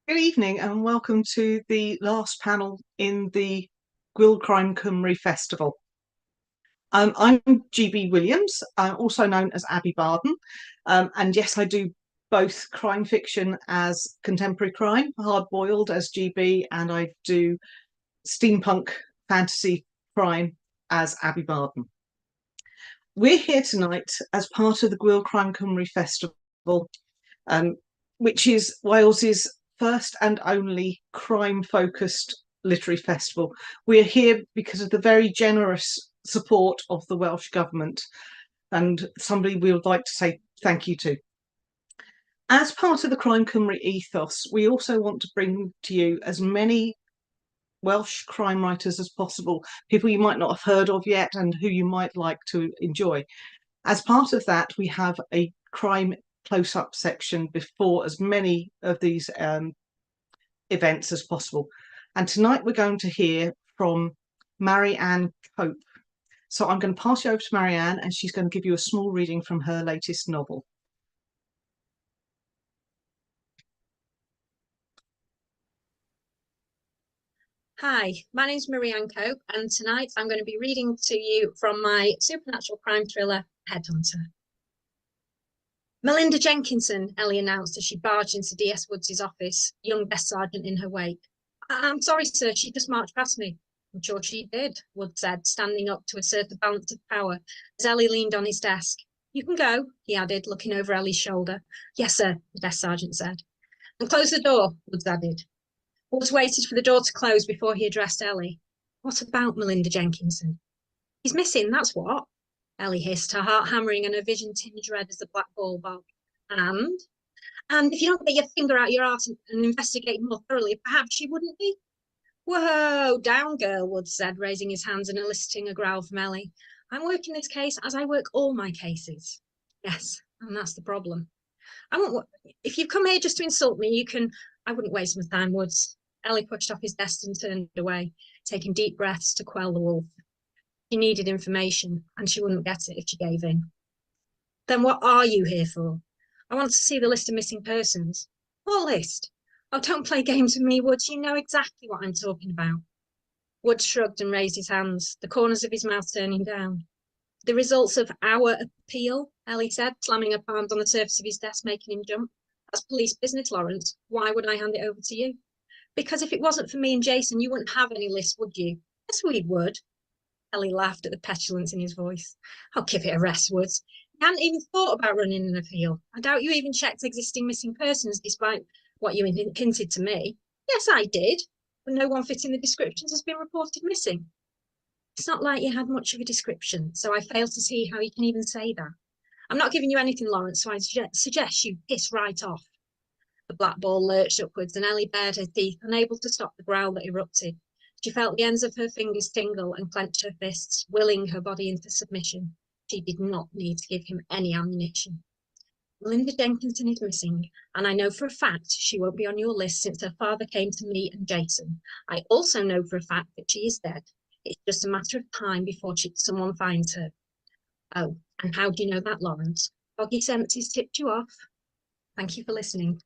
Good evening and welcome to the last panel in the Gwyl Crime Cymru Festival. I'm GB Williams, also known as Abby Barden, and yes, I do both crime fiction as contemporary crime, hard-boiled as GB, and I do steampunk fantasy crime as Abby Barden. We're here tonight as part of the Gwyl Crime Cymru Festival, which is Wales's first and only crime-focused literary festival. We are here because of the very generous support of the Welsh Government, and somebody we would like to say thank you to. As part of the Crime Cymru ethos, we also want to bring to you as many Welsh crime writers as possible, people you might not have heard of yet and who you might like to enjoy. As part of that, we have a crime close-up section before as many of these events as possible. And tonight we're going to hear from Marianne Cope. So I'm going to pass you over to Marianne and she's going to give you a small reading from her latest novel. Hi, my name's Marianne Cope, and tonight I'm going to be reading to you from my supernatural crime thriller, Headhunter. Melinda Jenkinson, Ellie announced as she barged into D.S. Woods' office, young desk sergeant in her wake. I'm sorry, sir, she just marched past me. I'm sure she did, Wood said, standing up to assert the balance of power as Ellie leaned on his desk. You can go, he added, looking over Ellie's shoulder. Yes, sir, the desk sergeant said. And close the door, Woods added. Woods waited for the door to close before he addressed Ellie. What about Melinda Jenkinson? He's missing, that's what. Ellie hissed, her heart hammering and her vision tinged red as the black ball bobbed. And? And if you don't get your finger out your arse and investigate more thoroughly, perhaps she wouldn't be. Whoa, down, girl, Woods said, raising his hands and eliciting a growl from Ellie. I'm working this case as I work all my cases. Yes, and that's the problem. If you've come here just to insult me, you can. I wouldn't waste my time, Woods. Ellie pushed off his desk and turned away, taking deep breaths to quell the wolf. She needed information, and she wouldn't get it if she gave in. Then what are you here for? I want to see the list of missing persons. What list? Oh, don't play games with me, Woods. You know exactly what I'm talking about. Woods shrugged and raised his hands, the corners of his mouth turning down. The results of our appeal, Ellie said, slamming her palms on the surface of his desk, making him jump. That's police business, Lawrence. Why would I hand it over to you? Because if it wasn't for me and Jason, you wouldn't have any list, would you? Yes, we would. Ellie laughed at the petulance in his voice. I'll give it a rest, Woods. You hadn't even thought about running an appeal. I doubt you even checked existing missing persons, despite what you hinted to me. Yes, I did, but no one fitting the descriptions has been reported missing. It's not like you had much of a description, so I fail to see how you can even say that. I'm not giving you anything, Lawrence, so I suggest you piss right off. The black ball lurched upwards and Ellie bared her teeth, unable to stop the growl that erupted. She felt the ends of her fingers tingle and clenched her fists, willing her body into submission. She did not need to give him any ammunition. Melinda Jenkinson is missing, and I know for a fact she won't be on your list since her father came to me and Jason. I also know for a fact that she is dead. It's just a matter of time before someone finds her. Oh, and how do you know that, Lawrence? Foggy senses tipped you off. Thank you for listening.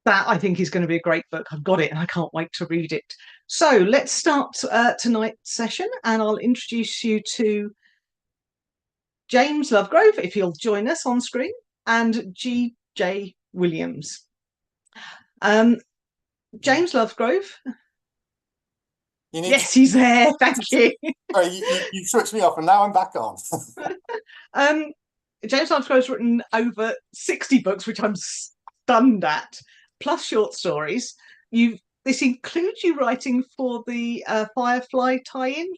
That I think is going to be a great book. I've got it and I can't wait to read it. So let's start tonight's session and I'll introduce you to James Lovegrove, if he'll join us on screen, and G.J. Williams. James Lovegrove. Yes, he's there. Thank you. Sorry, you switched me off and now I'm back on. James Lovegrove's written over 60 books, which I'm stunned at, plus short stories. This includes you writing for the Firefly tie-in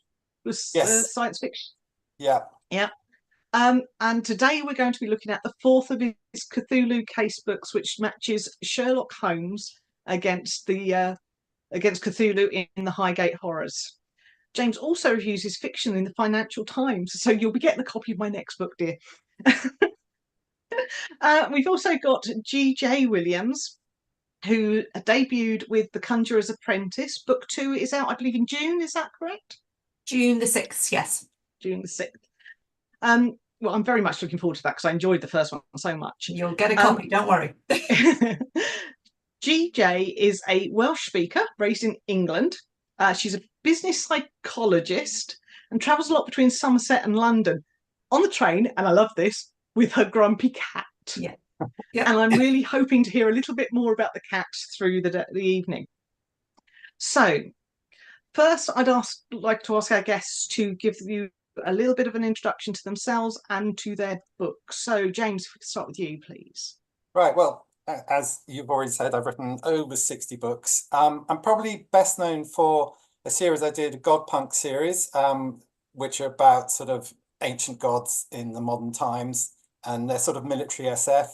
with Yes. science fiction. Yeah. Yeah. And today we're going to be looking at the fourth of his Cthulhu case books, which matches Sherlock Holmes against Cthulhu in the Highgate Horrors. James also reviews his fiction in the Financial Times, so you'll be getting a copy of my next book, dear. We've also got G.J. Williams, who debuted with The Conjurer's Apprentice. Book 2 is out, I believe, in June. Is that correct? June the 6th, yes. June the 6th. well, I'm very much looking forward to that because I enjoyed the first one so much. You'll get a copy, don't worry. GJ is a Welsh speaker raised in England. She's a business psychologist and travels a lot between Somerset and London on the train, and I love this, with her grumpy cat. Yeah. And I'm really hoping to hear a little bit more about the cat through the evening. So first, like to ask our guests to give you a little bit of an introduction to themselves and to their books. So James, if we could start with you, please. Right, well, as you've already said, I've written over 60 books. I'm probably best known for a series I did, a God Punk series, which are about sort of ancient gods in the modern times, and they're sort of military SF.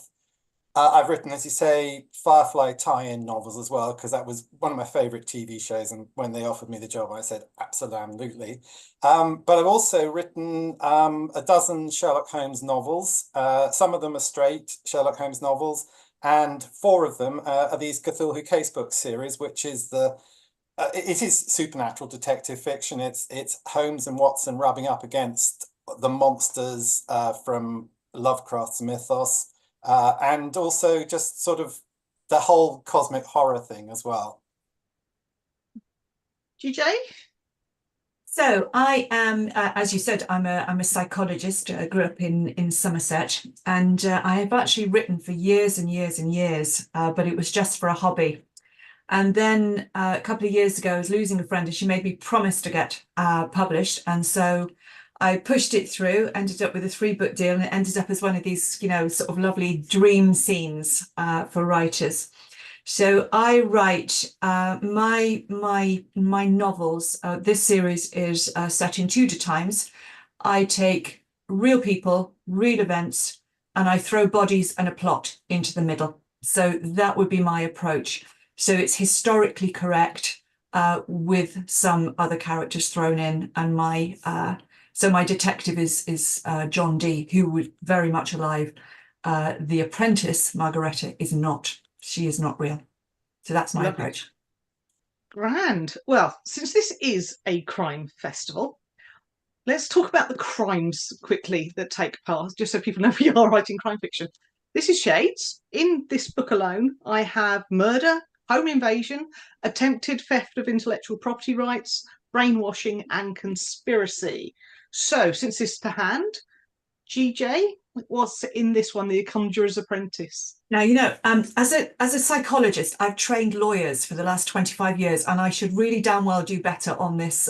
I've written, as you say, Firefly tie-in novels as well, because that was one of my favorite TV shows. And when they offered me the job, I said, absolutely. But I've also written a dozen Sherlock Holmes novels. Some of them are straight Sherlock Holmes novels, and 4 of them are these Cthulhu Casebook series, which is it is supernatural detective fiction. It's Holmes and Watson rubbing up against the monsters from Lovecraft's mythos. And also just sort of the whole cosmic horror thing as well. GJ? So I am, as you said, I'm a psychologist. I grew up in Somerset, and I have actually written for years and years and years, but it was just for a hobby. And then a couple of years ago, I was losing a friend, and she made me promise to get published, and so I pushed it through, ended up with a 3-book deal, and it ended up as one of these, sort of lovely dream scenes for writers. So I write my novels. This series is set in Tudor times. I take real people, real events, and I throw bodies and a plot into the middle. So that would be my approach. So it's historically correct with some other characters thrown in, and so my detective is John Dee, who was very much alive. The apprentice, Margaretta, is not. She is not real. So that's my approach. Grand. Well, since this is a crime festival, let's talk about the crimes quickly that take part, just so people know we are writing crime fiction. This is Shades. In this book alone, I have murder, home invasion, attempted theft of intellectual property rights, brainwashing, and conspiracy. So, since this is to hand, GJ, what's in this one, The Conjurer's Apprentice? Now, as a psychologist, I've trained lawyers for the last 25 years, and I should really damn well do better on this.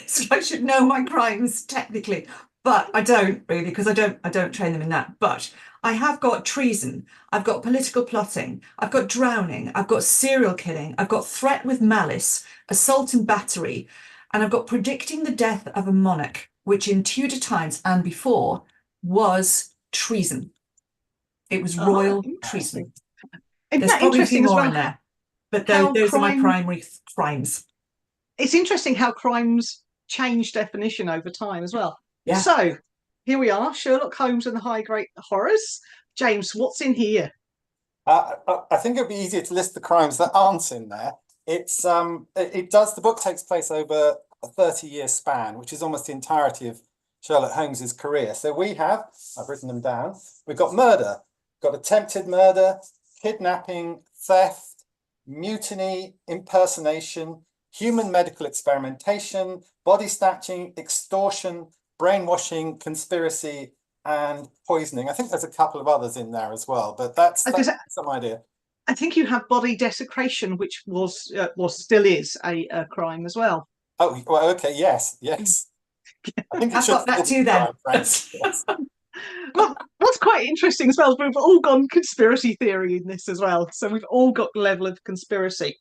So I should know my crimes technically, but I don't really, because I don't train them in that. But I have got treason, I've got political plotting, I've got drowning, I've got serial killing, I've got threat with malice, assault and battery, and I've got predicting the death of a monarch, which in Tudor times and before was treason. It was royal treason. There's probably a few more in there, but those are my primary crimes. It's interesting how crimes change definition over time as well. Yeah. So here we are, Sherlock Holmes and the High Great Horrors. James, what's in here? I think it'd be easier to list the crimes that aren't in there. The book takes place over a 30-year span, which is almost the entirety of Sherlock Holmes's career. So I've written them down. We've got murder, got attempted murder, kidnapping, theft, mutiny, impersonation, human medical experimentation, body snatching, extortion, brainwashing, conspiracy, and poisoning. I think there's a couple of others in there as well, but that's some idea. I think you have body desecration, which still is a crime as well. Oh, well, okay, yes. I think I've got that too then. Yes. Well, that's quite interesting as well. We've all gone conspiracy theory in this as well. So we've all got the level of conspiracy.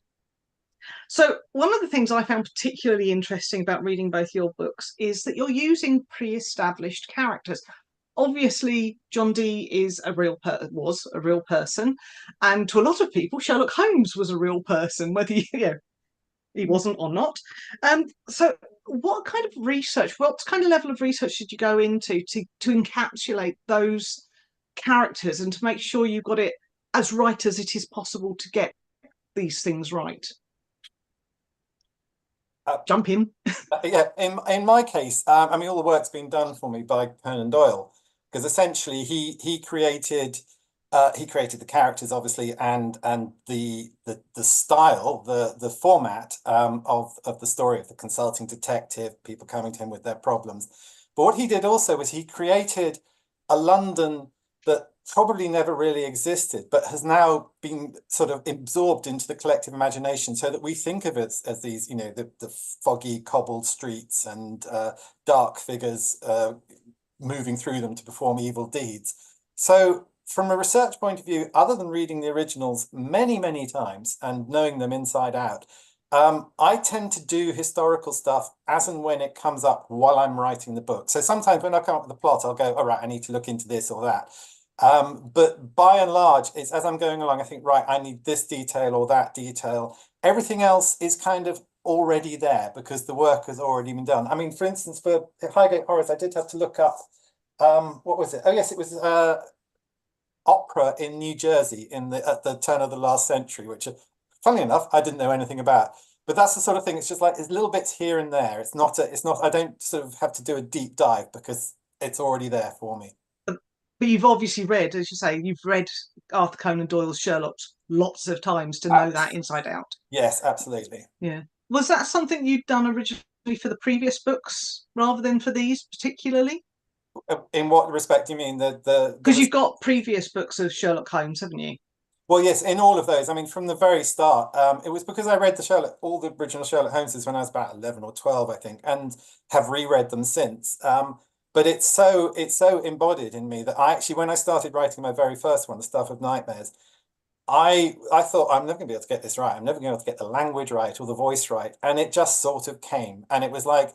So one of the things I found particularly interesting about reading both your books is that you're using pre-established characters. Obviously, John Dee was a real person, and to a lot of people, Sherlock Holmes was a real person, whether he wasn't or not. So what kind of level of research did you go into to encapsulate those characters and to make sure you got it as right as it is possible to get these things right? Jump in. Yeah, in my case, all the work's been done for me by Conan Doyle. because essentially he created the characters, obviously, and the style, the format of the story of the consulting detective, people coming to him with their problems. But what he did also was he created a London that probably never really existed, but has now been sort of absorbed into the collective imagination, so that we think of it as these, you know, the foggy cobbled streets and dark figures moving through them to perform evil deeds. So from a research point of view, other than reading the originals many, many times and knowing them inside out, I tend to do historical stuff as and when it comes up while I'm writing the book. So sometimes when I come up with a plot, I'll go, all right, I need to look into this or that. But by and large, it's as I'm going along, I think, right, I need this detail or that detail. Everything else is kind of already there because the work has already been done. I mean, for instance, for Highgate Horrors, I did have to look up, what was it? Oh, yes, it was opera in New Jersey at the turn of the last century, which, funnily enough, I didn't know anything about. But that's the sort of thing. It's just like there's little bits here and there. It's not. I don't sort of have to do a deep dive because it's already there for me. But you've obviously read, as you say, you've read Arthur Conan Doyle's Sherlock lots of times to know that inside out. Yes, absolutely. Yeah. Was that something you'd done originally for the previous books rather than for these particularly? In what respect do you mean? Because you've got previous books of Sherlock Holmes, haven't you? Well, yes, in all of those. I mean, from the very start, it was because I read all the original Sherlock Holmeses when I was about 11 or 12, I think, and have reread them since. But it's so embodied in me that I actually, when I started writing my very first one, The Stuff of Nightmares, I thought I'm never going to be able to get this right. I'm never going to be able to get the language right or the voice right, and it just sort of came, and it was like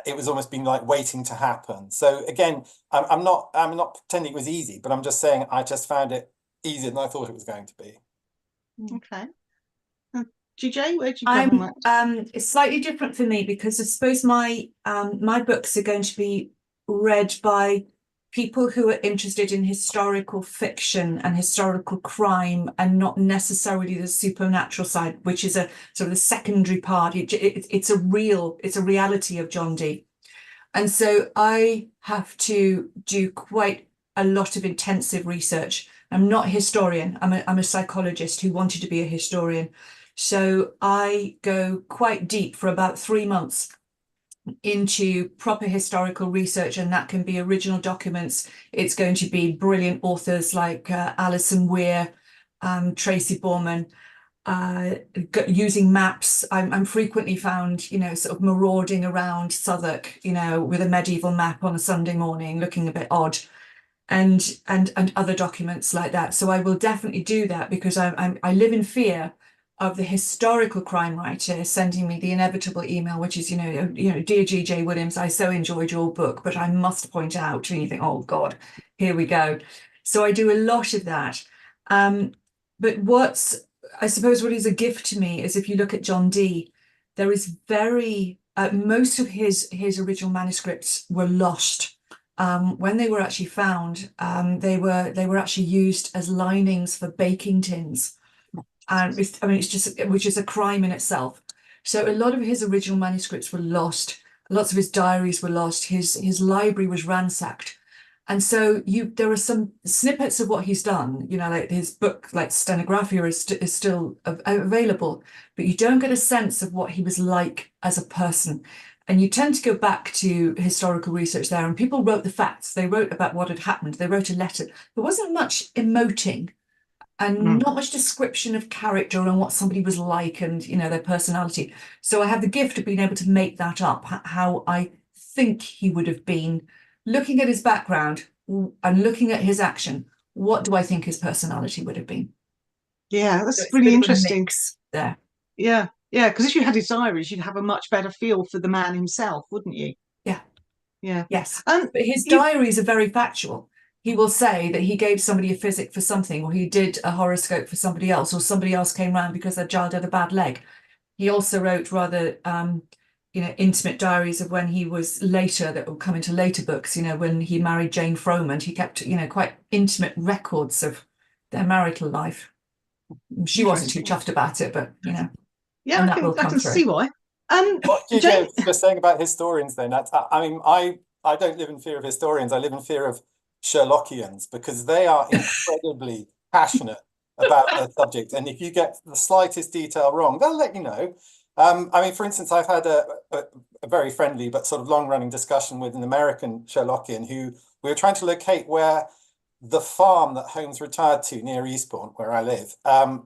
it was almost been like waiting to happen. So again, I'm not pretending it was easy, but I'm just saying I just found it easier than I thought it was going to be. Okay. GJ, where do you go on that? It's slightly different for me because I suppose my books are going to be read by people who are interested in historical fiction and historical crime and not necessarily the supernatural side, which is a sort of the secondary part. It's a reality of John Dee. And so I have to do quite a lot of intensive research. I'm not a historian. I'm a psychologist who wanted to be a historian. So I go quite deep for about 3 months into proper historical research, and that can be original documents. It's going to be brilliant authors like Alison Weir, Tracy Borman, using maps. I'm frequently found, you know, sort of marauding around Southwark, you know, with a medieval map on a Sunday morning, looking a bit odd, and other documents like that. So I will definitely do that because I live in fear of the historical crime writer sending me the inevitable email, which is, you know, dear GJ Williams, I so enjoyed your book, but I must point out, and you think, oh God, here we go. So I do a lot of that. But I suppose what is a gift to me is if you look at John Dee, there is most of his original manuscripts were lost. When they were actually found, they were actually used as linings for baking tins. And it's just, which is a crime in itself. So a lot of his original manuscripts were lost. Lots of his diaries were lost. His library was ransacked. And so there are some snippets of what he's done, you know, like his book, like Stenographia is still available, but you don't get a sense of what he was like as a person. And you tend to go back to historical research there, and people wrote the facts. They wrote about what had happened. They wrote a letter. There wasn't much emoting and not much description of character and what somebody was like and, you know, their personality. So I have the gift of being able to make that up, how I think he would have been, looking at his background and looking at his action. What do I think his personality would have been? Yeah, that's So really interesting. There. Yeah, because if you had his diaries, you'd have a much better feel for the man himself, wouldn't you? Yeah. Yeah. Yes. But his diaries are very factual. He will say that he gave somebody a physic for something, or he did a horoscope for somebody else, or somebody else came round because their child had a bad leg. He also wrote rather, intimate diaries of when he was later, that will come into later books, you know, when he married Jane Frohman. He kept, you know, quite intimate records of their marital life. She wasn't too chuffed about it, but, you know. Yeah, I can see why. What GJ was just saying about historians then, I mean, I don't live in fear of historians. I live in fear of Sherlockians, because they are incredibly passionate about their subject. And if you get the slightest detail wrong, they'll let you know. I mean, for instance, I've had a very friendly but sort of long-running discussion with an American Sherlockian who we were trying to locate where the farm that Holmes retired to near Eastbourne, where I live,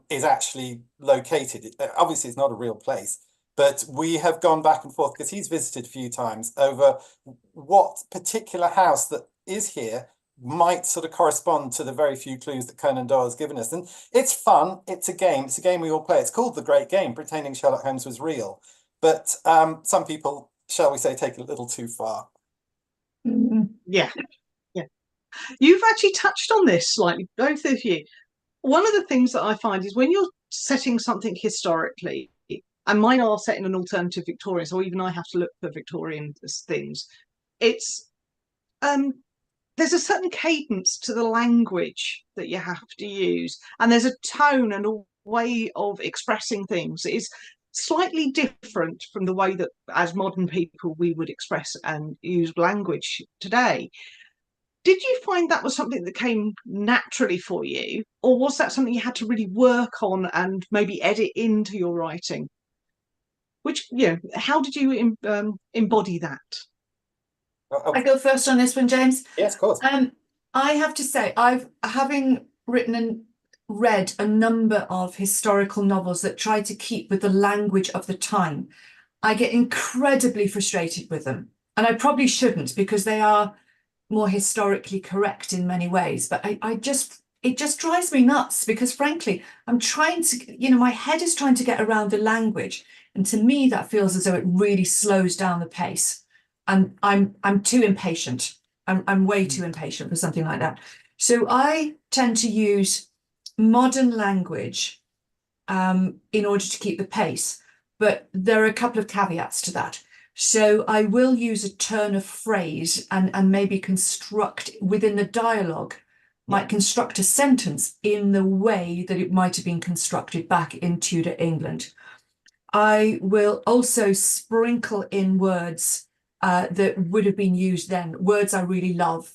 is actually located. Obviously, it's not a real place, but we have gone back and forth because he's visited a few times over what particular house that is here might sort of correspond to the very few clues that Conan Doyle has given us. And it's fun. It's a game. It's a game we all play. It's called The Great Game, pretending Sherlock Holmes was real. But some people, shall we say, take it a little too far. Yeah. You've actually touched on this slightly, both of you. One of the things that I find is when you're setting something historically, and mine are set in an alternative Victorian, so even I have to look for Victorian things, it's there's a certain cadence to the language that you have to use, and there's a tone and a way of expressing things that is slightly different from the way that as modern people we would express and use language today. Did you find that was something that came naturally for you, or was that something you had to really work on and maybe edit into your writing? How did you embody that? I go first on this one, James. Yes, of course. I have to say, having written and read a number of historical novels that try to keep with the language of the time, I get incredibly frustrated with them. And I probably shouldn't, because they are more historically correct in many ways, but it just drives me nuts, because frankly, I'm trying to, my head is trying to get around the language, and to me that feels as though it really slows down the pace, and I'm too impatient. I'm way too impatient for something like that. So I tend to use modern language in order to keep the pace, but there are a couple of caveats to that. So I will use a turn of phrase and maybe construct within the dialogue, might construct a sentence in the way that it might have been constructed back in Tudor England. I will also sprinkle in words that would have been used then, words I really love,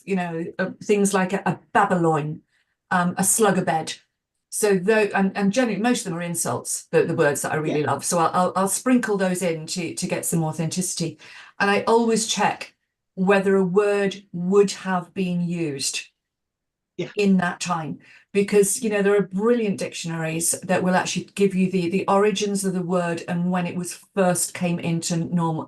things like a Babylon, a slug-a-bed. So though, and generally most of them are insults, the words that I really love. So I'll sprinkle those in to get some authenticity. And I always check whether a word would have been used in that time, because there are brilliant dictionaries that will actually give you the origins of the word and when it was first came into normal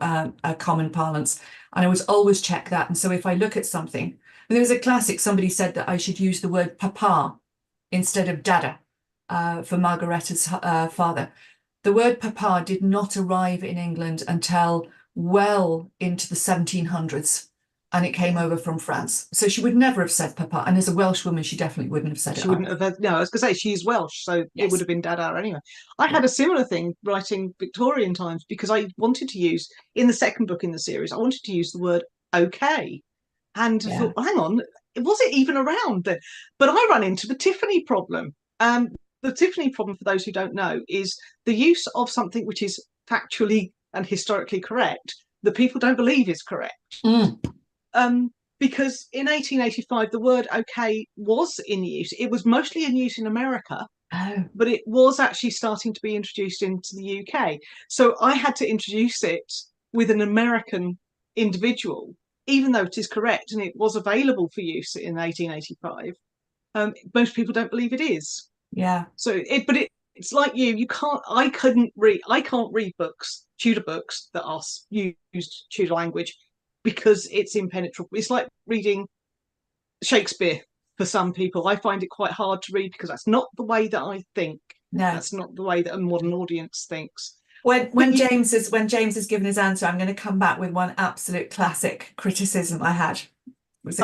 common parlance. And I was always check that. And so if I look at something, there was a classic, somebody said that I should use the word papa instead of dada for Margaretta's father. The word papa did not arrive in England until well into the 1700s, and it came over from France. So she would never have said papa, and as a Welsh woman, she definitely wouldn't have said it. She wouldn't have. No, I was going to say she's Welsh, so it would have been dada anyway. I had a similar thing writing Victorian times, because I wanted to use, in the second book in the series, I wanted to use the word okay, and I thought, hang on, was it even around then? But I ran into the Tiffany problem. The Tiffany problem, for those who don't know, is the use of something which is factually and historically correct that people don't believe is correct. Because in 1885, the word okay was in use. It was mostly in use in America, but it was actually starting to be introduced into the UK. So I had to introduce it with an American individual, even though it is correct and it was available for use in 1885. Most people don't believe it is. Yeah. So it's like I can't read books, Tudor books that are used Tudor language, because it's impenetrable. It's like reading Shakespeare for some people. I find it quite hard to read because that's not the way that I think. No. That's not the way that a modern audience thinks. When James has given his answer, I'm going to come back with one absolute classic criticism I had. It was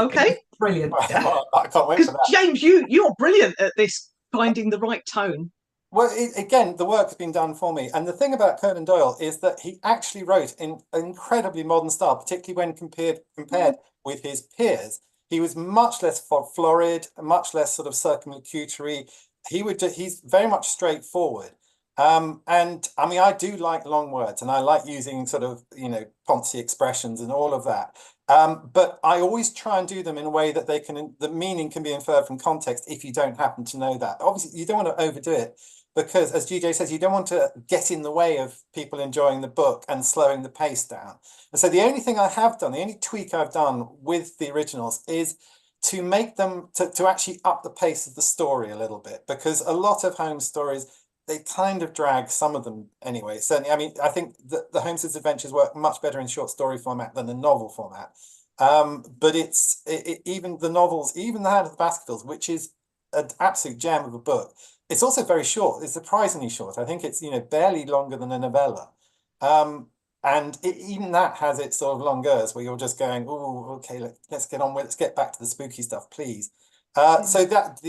brilliant. I can't wait for that. James, you're brilliant at this, finding the right tone. Well, again, the work has been done for me. And the thing about Conan Doyle is that he actually wrote in an incredibly modern style, particularly when compared with his peers. He was much less florid, much less sort of circumlocutory. He's very much straightforward. And I mean, I do like long words, and I like using sort of, Ponzi expressions and all of that. But I always try and do them in a way that the meaning can be inferred from context if you don't happen to know that. Obviously, you don't want to overdo it because, as GJ says, you don't want to get in the way of people enjoying the book and slowing the pace down. And so the only thing I have done, the only tweak I've done with the originals is to make them, to actually up the pace of the story a little bit, because a lot of Holmes stories, they kind of drag, some of them anyway. Certainly, I mean, I think the Holmes's adventures work much better in short story format than the novel format. But even the novels, even The Hand of the Baskervilles, which is an absolute gem of a book, it's also very short. It's surprisingly short. I think it's, you know, barely longer than a novella. And even that has its sort of longueurs where you're just going, oh, okay, let's get on with, let's get back to the spooky stuff, please. So that,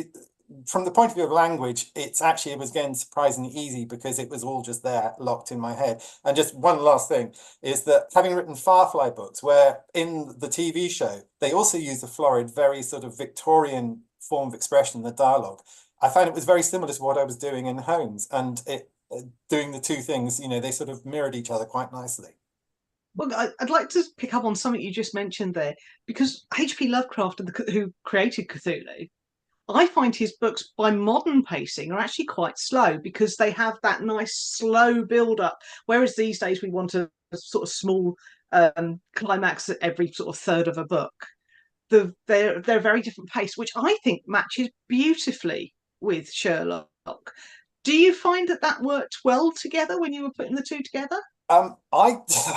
from the point of view of language, it was again surprisingly easy because it was all just there, locked in my head. And just one last thing is that having written Firefly books, where in the TV show, they also use a florid, very sort of Victorian form of expression in the dialogue, I found it was very similar to what I was doing in Holmes, and doing the two things, you know, they sort of mirrored each other quite nicely. Well, I'd like to pick up on something you just mentioned there, because H.P. Lovecraft, who created Cthulhu, I find his books by modern pacing are actually quite slow because they have that nice slow build up. Whereas these days we want a sort of small climax at every sort of third of a book. They're a very different pace, which I think matches beautifully with Sherlock. Do you find that worked well together when you were putting the two together? I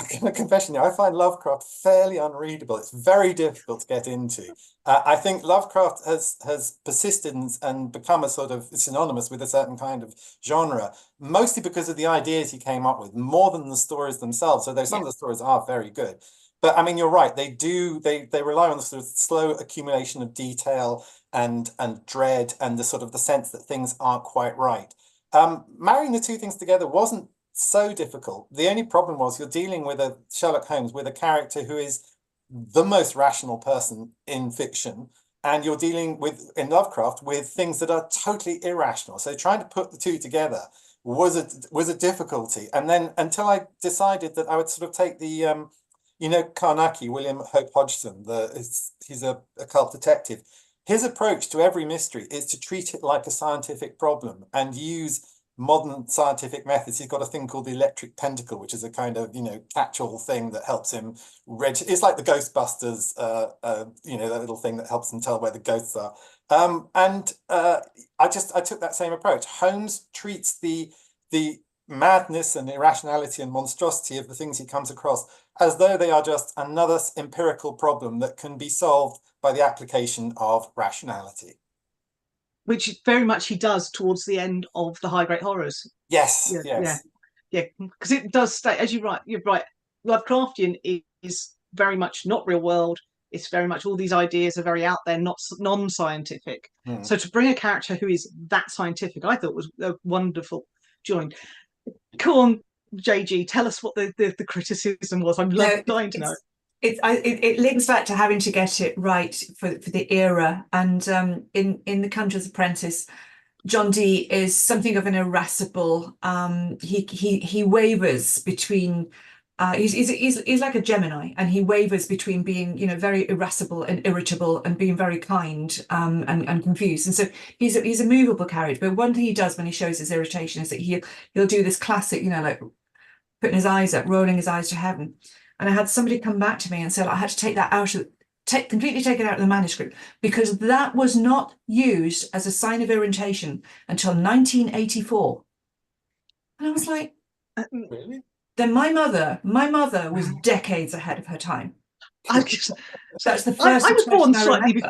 can confession you, I find Lovecraft fairly unreadable. It's very difficult to get into. I think Lovecraft has persisted and become a sort of synonymous with a certain kind of genre, mostly because of the ideas he came up with, more than the stories themselves. So some of the stories are very good. But I mean, you're right, they rely on the sort of slow accumulation of detail and dread and the sort of the sense that things aren't quite right. Marrying the two things together wasn't so difficult. The only problem was you're dealing with a Sherlock Holmes with a character who is the most rational person in fiction, and you're dealing with, in Lovecraft, with things that are totally irrational. So trying to put the two together was a difficulty. And then until I decided that I would sort of take the you know, Carnacki, William Hope Hodgson, he's a occult detective. His approach to every mystery is to treat it like a scientific problem and use modern scientific methods. He's got a thing called the electric pentacle, which is a kind of, you know, catch-all thing that helps him it's like the Ghostbusters, you know, that little thing that helps them tell where the ghosts are. I took that same approach. Holmes treats the madness and irrationality and monstrosity of the things he comes across as though they are just another empirical problem that can be solved by the application of rationality. Which very much he does towards the end of the High Great Horrors. Yes, yes. Yeah, because it does stay, as you're right, Lovecraftian is very much not real world. It's very much all these ideas are very out there, not non-scientific. So to bring a character who is that scientific, I thought was a wonderful join. Come on, JG, tell us what the criticism was. I'm dying to know. It links back to having to get it right for the era. And in The Conjurer's Apprentice, John Dee is something of an irascible. He wavers between. He's like a Gemini, and he wavers between being, you know, very irascible and irritable and being very kind and confused. And so he's a movable character. But one thing he does when he shows his irritation is that he'll do this classic, you know, like putting his eyes up, rolling his eyes to heaven. And I had somebody come back to me and said I had to take that out completely take it out of the manuscript because that was not used as a sign of irritation until 1984. And I was like, really? Then my mother was decades ahead of her time. That's the first. I was born slightly.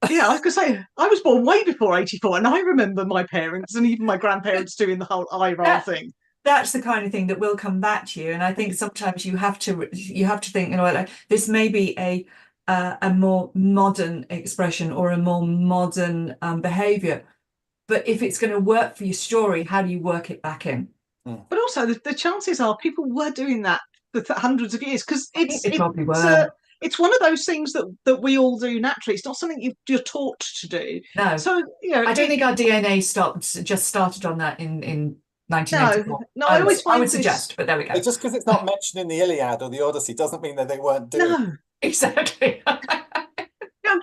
Yeah, I was going to say I was born way before 84, and I remember my parents and even my grandparents doing the whole eye roll thing. That's the kind of thing that will come back to you, and I think sometimes you have to think, you know, like, this may be a more modern expression or a more modern behavior, but if it's going to work for your story, how do you work it back in? But also, the chances are people were doing that for hundreds of years because it's one of those things that we all do naturally. It's not something you're taught to do. No. So, you know, I don't think our DNA started on that in 1984. No, I would suggest, but there we go. Just because it's not mentioned in the Iliad or the Odyssey doesn't mean that they weren't doing it. Exactly.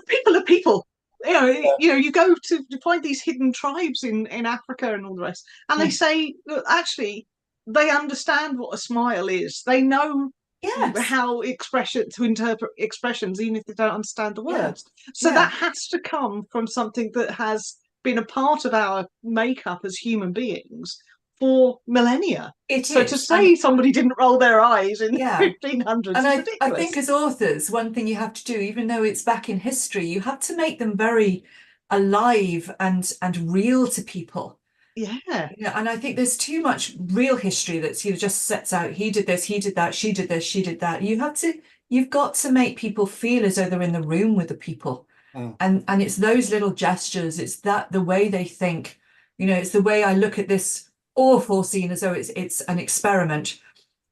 People are people. You go to find these hidden tribes in Africa and all the rest, and they say that actually they understand what a smile is. They know Yes. how to interpret expressions, even if they don't understand the Yeah. words. So Yeah. that has to come from something that has been a part of our makeup as human beings for millennia. So to say somebody didn't roll their eyes in the 1500s and is I ridiculous. think as authors, one thing you have to do, even though it's back in history, you have to make them very alive and real to people. Yeah. And I think there's too much real history that's just sets out, he did this, he did that, she did this, she did that. You've got to make people feel as though they're in the room with the people. And it's those little gestures, it's the way they think, it's the way I look at this awful scene as though it's an experiment,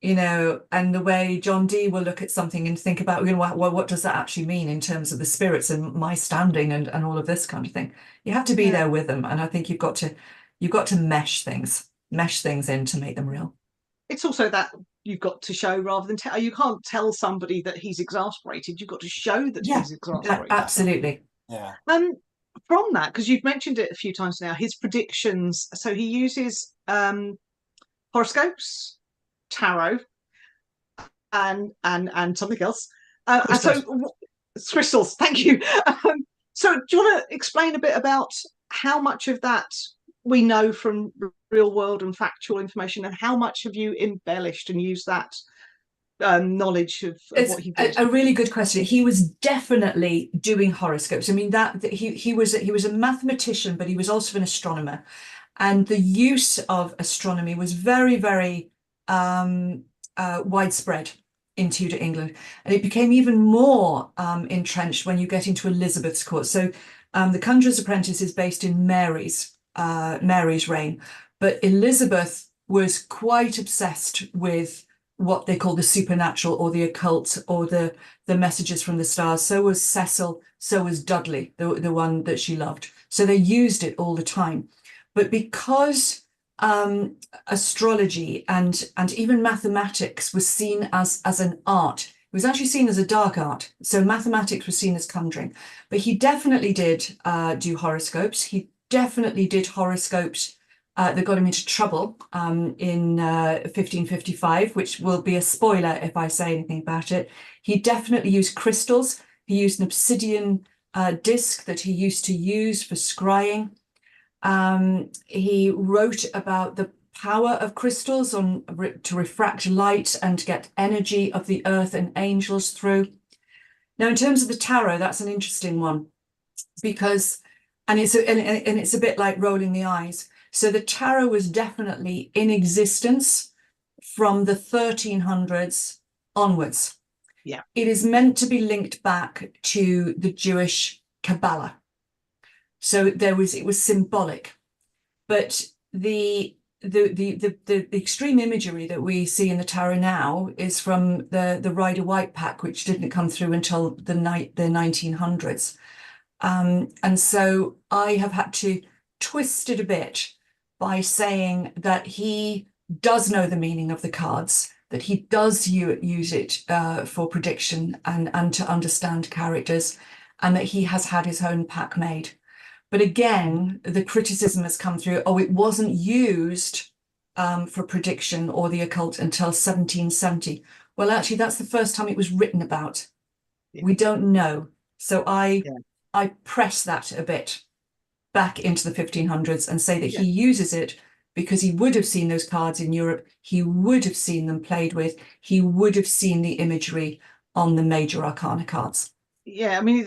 and the way John Dee will look at something and think about, what does that actually mean in terms of the spirits and my standing and all of this kind of thing. You have to be there with them, and I think you've got to mesh things in to make them real. It's also that you've got to show rather than tell. You can't tell somebody that he's exasperated. You've got to show that he's exasperated. Absolutely. Yeah. From that, because you've mentioned it a few times now, his predictions. So he uses horoscopes, tarot, and something else. Crystals. Thank you. So do you want to explain a bit about how much of that we know from real world and factual information, and how much have you embellished and used that knowledge of what he did? A really good question. He was definitely doing horoscopes. I mean, that he was a mathematician, but he was also an astronomer, and the use of astronomy was very, very widespread in Tudor England, and it became even more entrenched when you get into Elizabeth's court. So the Conjurer's Apprentice is based in Mary's reign, but Elizabeth was quite obsessed with what they call the supernatural or the occult or the messages from the stars. So was Cecil, so was Dudley, the one that she loved. So they used it all the time. But because astrology and even mathematics was seen as an art, it was actually seen as a dark art. So mathematics was seen as conjuring. But he definitely did do horoscopes. He definitely did horoscopes that got him into trouble in 1555, which will be a spoiler if I say anything about it. He definitely used crystals. He used an obsidian disc that he used to use for scrying. He wrote about the power of crystals to refract light and get energy of the earth and angels through. Now, in terms of the tarot, that's an interesting one because, and it's a bit like rolling the eyes. So the tarot was definitely in existence from the 1300s onwards. Yeah. It is meant to be linked back to the Jewish Kabbalah. So it was symbolic, but the extreme imagery that we see in the tarot now is from the Rider-Waite pack, which didn't come through until the 1900s. And so I have had to twist it a bit by saying that he does know the meaning of the cards, that he does use it for prediction and to understand characters, and that he has had his own pack made. But again, the criticism has come through, it wasn't used for prediction or the occult until 1770. Well, actually, that's the first time it was written about. Yeah. We don't know. So I press that a bit back into the 1500s and say that he uses it because he would have seen those cards in Europe. He would have seen them played with. He would have seen the imagery on the major arcana cards. Yeah, I mean,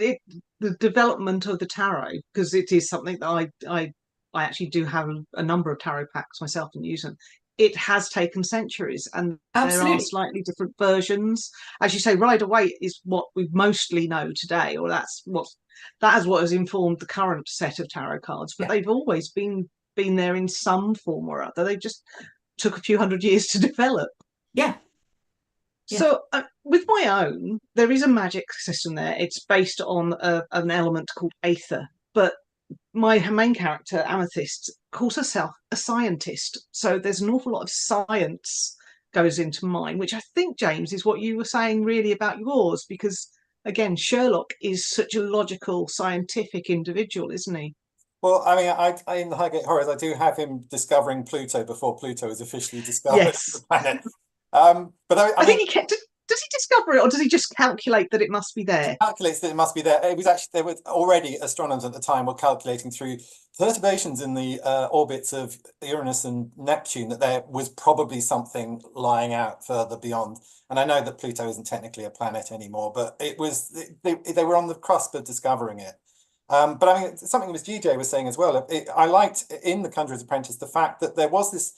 the development of the tarot, because it is something that I actually do have a number of tarot packs myself and use them. It has taken centuries, and Absolutely. There are slightly different versions. As you say, Rider-Waite is what we mostly know today, or that is what has informed the current set of tarot cards. But they've always been there in some form or other. They just took a few hundred years to develop. Yeah. So with my own, there is a magic system there. It's based on an element called aether. But my main character, Amethyst, calls herself a scientist. So there's an awful lot of science goes into mine, which I think, James, is what you were saying really about yours, because again, Sherlock is such a logical, scientific individual, isn't he? Well, I mean, I in the Highgate Horrors, I do have him discovering Pluto before Pluto is officially discovered as Yes. a planet. But I I mean, think he kept. Does he discover it, or does he just calculate that it must be there? calculates that it must be there. It was actually, there were already astronomers at the time were calculating through perturbations in the orbits of Uranus and Neptune that there was probably something lying out further beyond. And I know that Pluto isn't technically a planet anymore, but it was they were on the cusp of discovering it. But I mean, something that GJ was saying as well. I liked in The Conjurer's Apprentice the fact that there was this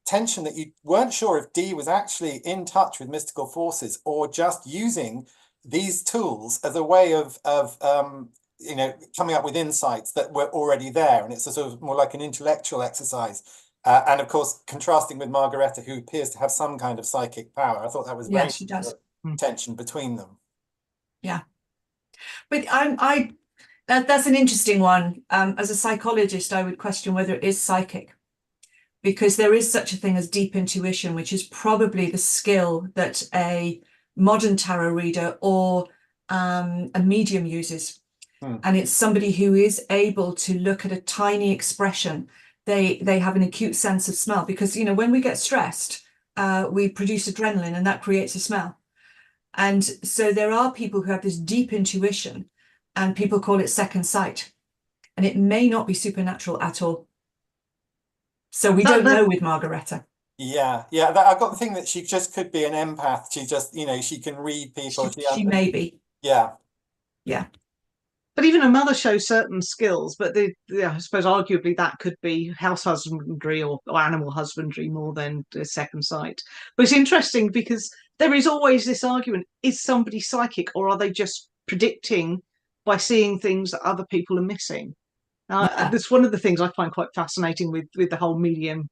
tension that you weren't sure if Dee was actually in touch with mystical forces or just using these tools as a way of you know, coming up with insights that were already there, and it's a sort of more like an intellectual exercise. And of course, contrasting with Margareta, who appears to have some kind of psychic power. I thought that was very she does. tension between them. Yeah, but that's an interesting one. As a psychologist, I would question whether it is psychic, because there is such a thing as deep intuition, which is probably the skill that a modern tarot reader or a medium uses. And it's somebody who is able to look at a tiny expression. They have an acute sense of smell, because, you know, when we get stressed, we produce adrenaline, and that creates a smell. And so there are people who have this deep intuition, and people call it second sight, and it may not be supernatural at all. So we don't know with Margareta. Yeah, I got the thing that she just could be an empath. She just, you know, she can read people. She may be. Yeah. But even her mother shows certain skills, but I suppose arguably that could be house husbandry or animal husbandry more than second sight. But it's interesting because there is always this argument: is somebody psychic, or are they just predicting by seeing things that other people are missing? That's one of the things I find quite fascinating with the whole medium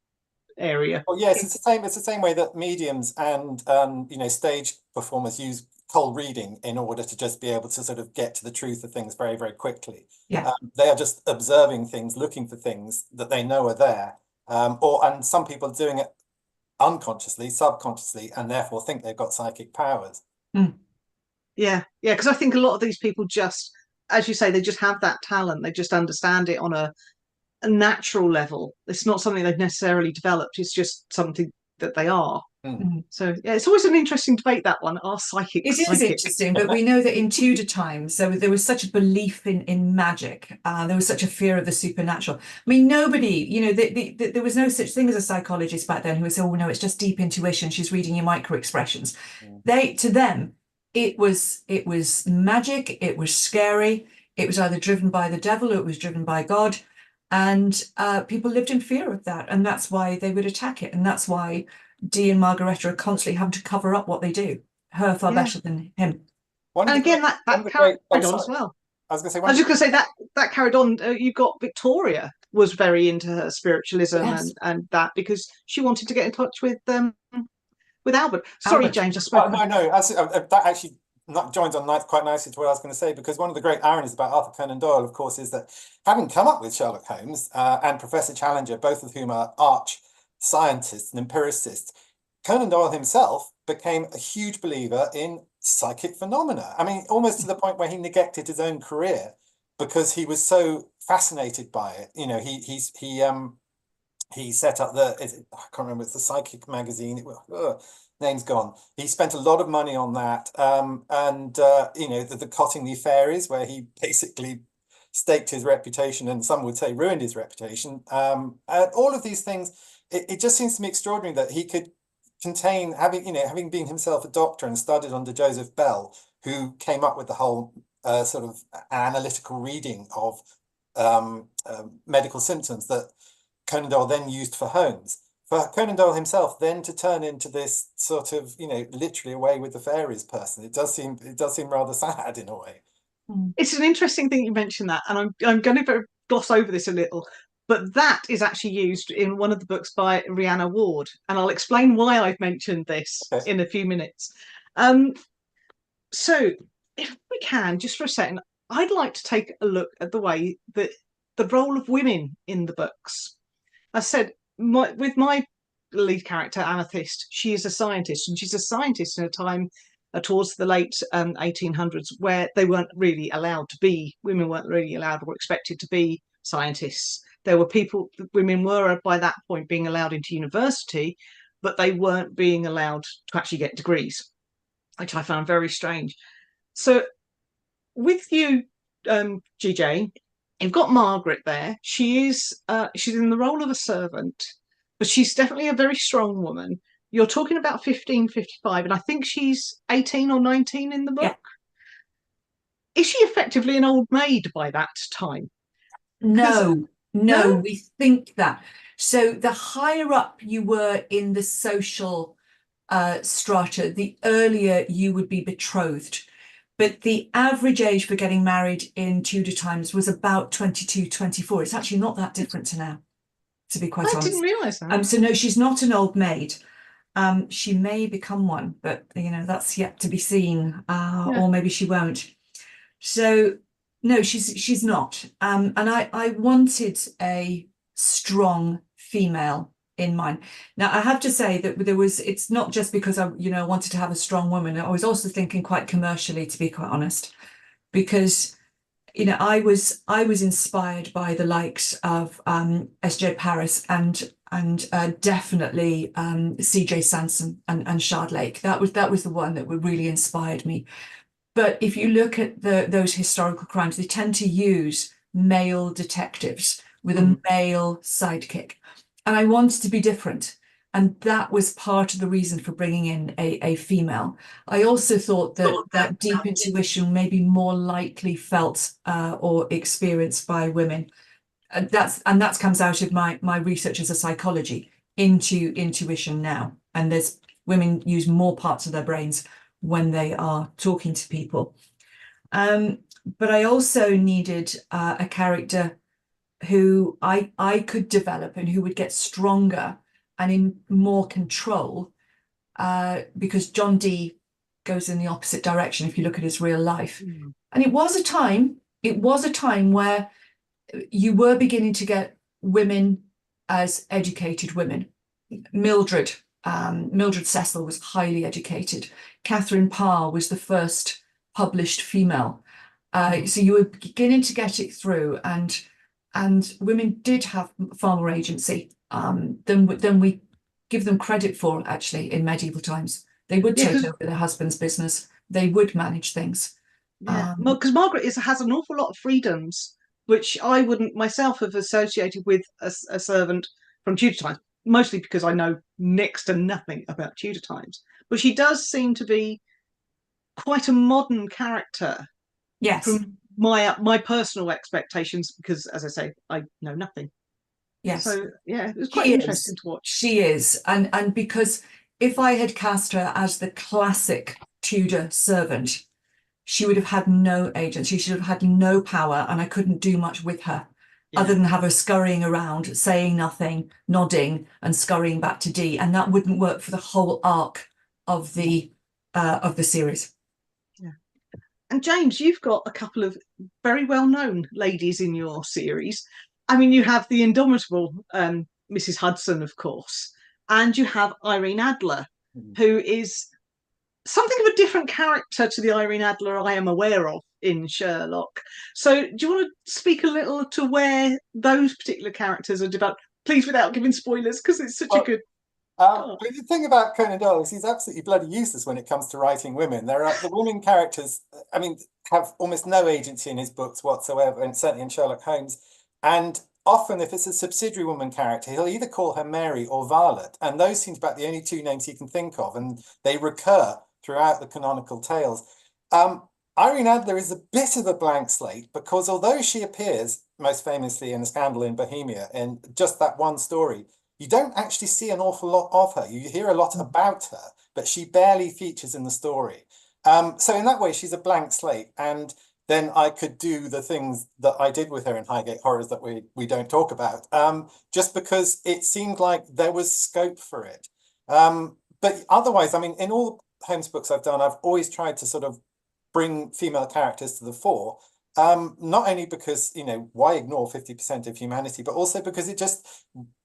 area. Well, yes, it's the same way that mediums and you know, stage performers use cold reading in order to just be able to sort of get to the truth of things very, very quickly. Yeah. They are just observing things, looking for things that they know are there. And some people are doing it unconsciously, subconsciously, and therefore think they've got psychic powers. Yeah, because I think a lot of these people just, as you say, they just have that talent. They just understand it on a natural level. It's not something they've necessarily developed. It's just something that they are. So yeah, it's always an interesting debate, that one. Are psychics It is interesting, but we know that in Tudor times there was such a belief in magic. There was such a fear of the supernatural. I mean, nobody, you know, there was no such thing as a psychologist back then who would say, "Oh no, it's just deep intuition. She's reading your micro expressions." To them, it was magic. It was scary. It was either driven by the devil or it was driven by God, and people lived in fear of that, and that's why they would attack it, and that's why Dee and Margareta are constantly having to cover up what they do. Her far better than him. And again, that carried on as well. I was just going to say that carried on. You've got Victoria was very into her spiritualism and that, because she wanted to get in touch with Albert. Sorry, James, I spoke. No, that actually joins on quite nicely to what I was going to say, because one of the great ironies about Arthur Conan Doyle, of course, is that having come up with Sherlock Holmes and Professor Challenger, both of whom are arch scientists and empiricists, Conan Doyle himself became a huge believer in psychic phenomena. I mean, almost to the point where he neglected his own career because he was so fascinated by it. You know, he set up I can't remember, it's the Psychic magazine. Name's gone. He spent a lot of money on that, you know, the Cotting the Fairies, where he basically staked his reputation, and some would say ruined his reputation. And all of these things. It just seems to me extraordinary that he could contain, having been himself a doctor and studied under Joseph Bell, who came up with the whole sort of analytical reading of medical symptoms that Conan Doyle then used for Holmes. For Conan Doyle himself then to turn into this sort of, you know, literally away with the fairies person, it does seem rather sad in a way. It's an interesting thing you mentioned that, and I'm going to gloss over this a little. But that is actually used in one of the books by Rhianna Ward, and I'll explain why I've mentioned this in a few minutes. So, if we can, just for a second, I'd like to take a look at the way that the role of women in the books. I said, with my lead character, Amethyst, she is a scientist, and she's a scientist in a time towards the late 1800s, where they weren't really allowed to be, women weren't really allowed or expected to be scientists. There were people, women were by that point being allowed into university, but they weren't being allowed to actually get degrees, which I found very strange. So with you, GJ, you've got Margaret there. She's in the role of a servant, but she's definitely a very strong woman. You're talking about 1555, and I think she's 18 or 19 in the book. Yeah. Is she effectively an old maid by that time? No, we think that. So the higher up you were in the social strata, the earlier you would be betrothed. But the average age for getting married in Tudor times was about 22, 24. It's actually not that different to now, to be quite honest. I didn't realise that. So no, she's not an old maid. She may become one, but that's yet to be seen, or maybe she won't. So no, she's not. And I wanted a strong female in mind. Now I have to say that it's not just because I wanted to have a strong woman. I was also thinking quite commercially, to be quite honest, because I was inspired by the likes of S.J. Paris and definitely C.J. Sansom and Shardlake. That was the one that really inspired me. But if you look at those historical crimes, they tend to use male detectives with a male sidekick. And I wanted to be different. And that was part of the reason for bringing in a female. I also thought that deep intuition may be more likely felt or experienced by women. And that comes out of my research as a psychology into intuition now. And there's women use more parts of their brains when they are talking to people. But I also needed a character who I could develop and who would get stronger and in more control, because John Dee goes in the opposite direction if you look at his real life. And it was a time where you were beginning to get women as educated women. Mildred Cecil was highly educated. Catherine Parr was the first published female. So you were beginning to get it through, and women did have far more agency than we give them credit for, actually, in medieval times. They would take over their husband's business. They would manage things. Because Margaret has an awful lot of freedoms, which I wouldn't myself have associated with a servant from Tudor times, mostly because I know next to nothing about Tudor times. But she does seem to be quite a modern character. Yes. From my personal expectations, because as I say, I know nothing. Yes. So yeah, it was quite interesting to watch. She is, and because if I had cast her as the classic Tudor servant, she would have had no agency. She would have had no power, and I couldn't do much with her other than have her scurrying around, saying nothing, nodding, and scurrying back to Dee, and that wouldn't work for the whole arc of the series. And James, you've got a couple of very well-known ladies in your series. I mean, you have the indomitable Mrs. Hudson, of course, and you have Irene Adler, who is something of a different character to the Irene Adler I am aware of in Sherlock. So do you want to speak a little to where those particular characters are developed? Please, without giving spoilers, because it's such a good... But the thing about Conan Doyle is he's absolutely bloody useless when it comes to writing women. There are the women characters, I mean, have almost no agency in his books whatsoever, and certainly in Sherlock Holmes. And often, if it's a subsidiary woman character, he'll either call her Mary or Violet, and those seem about the only two names he can think of, and they recur throughout the canonical tales. Irene Adler is a bit of a blank slate, because although she appears most famously in A Scandal in Bohemia in just that one story, you don't actually see an awful lot of her. You hear a lot about her, but she barely features in the story. So in that way, she's a blank slate. And then I could do the things that I did with her in Highgate Horrors that we don't talk about, just because it seemed like there was scope for it. But otherwise, I mean, in all Holmes books I've done, I've always tried to sort of bring female characters to the fore. Not only because, why ignore 50% of humanity, but also because it just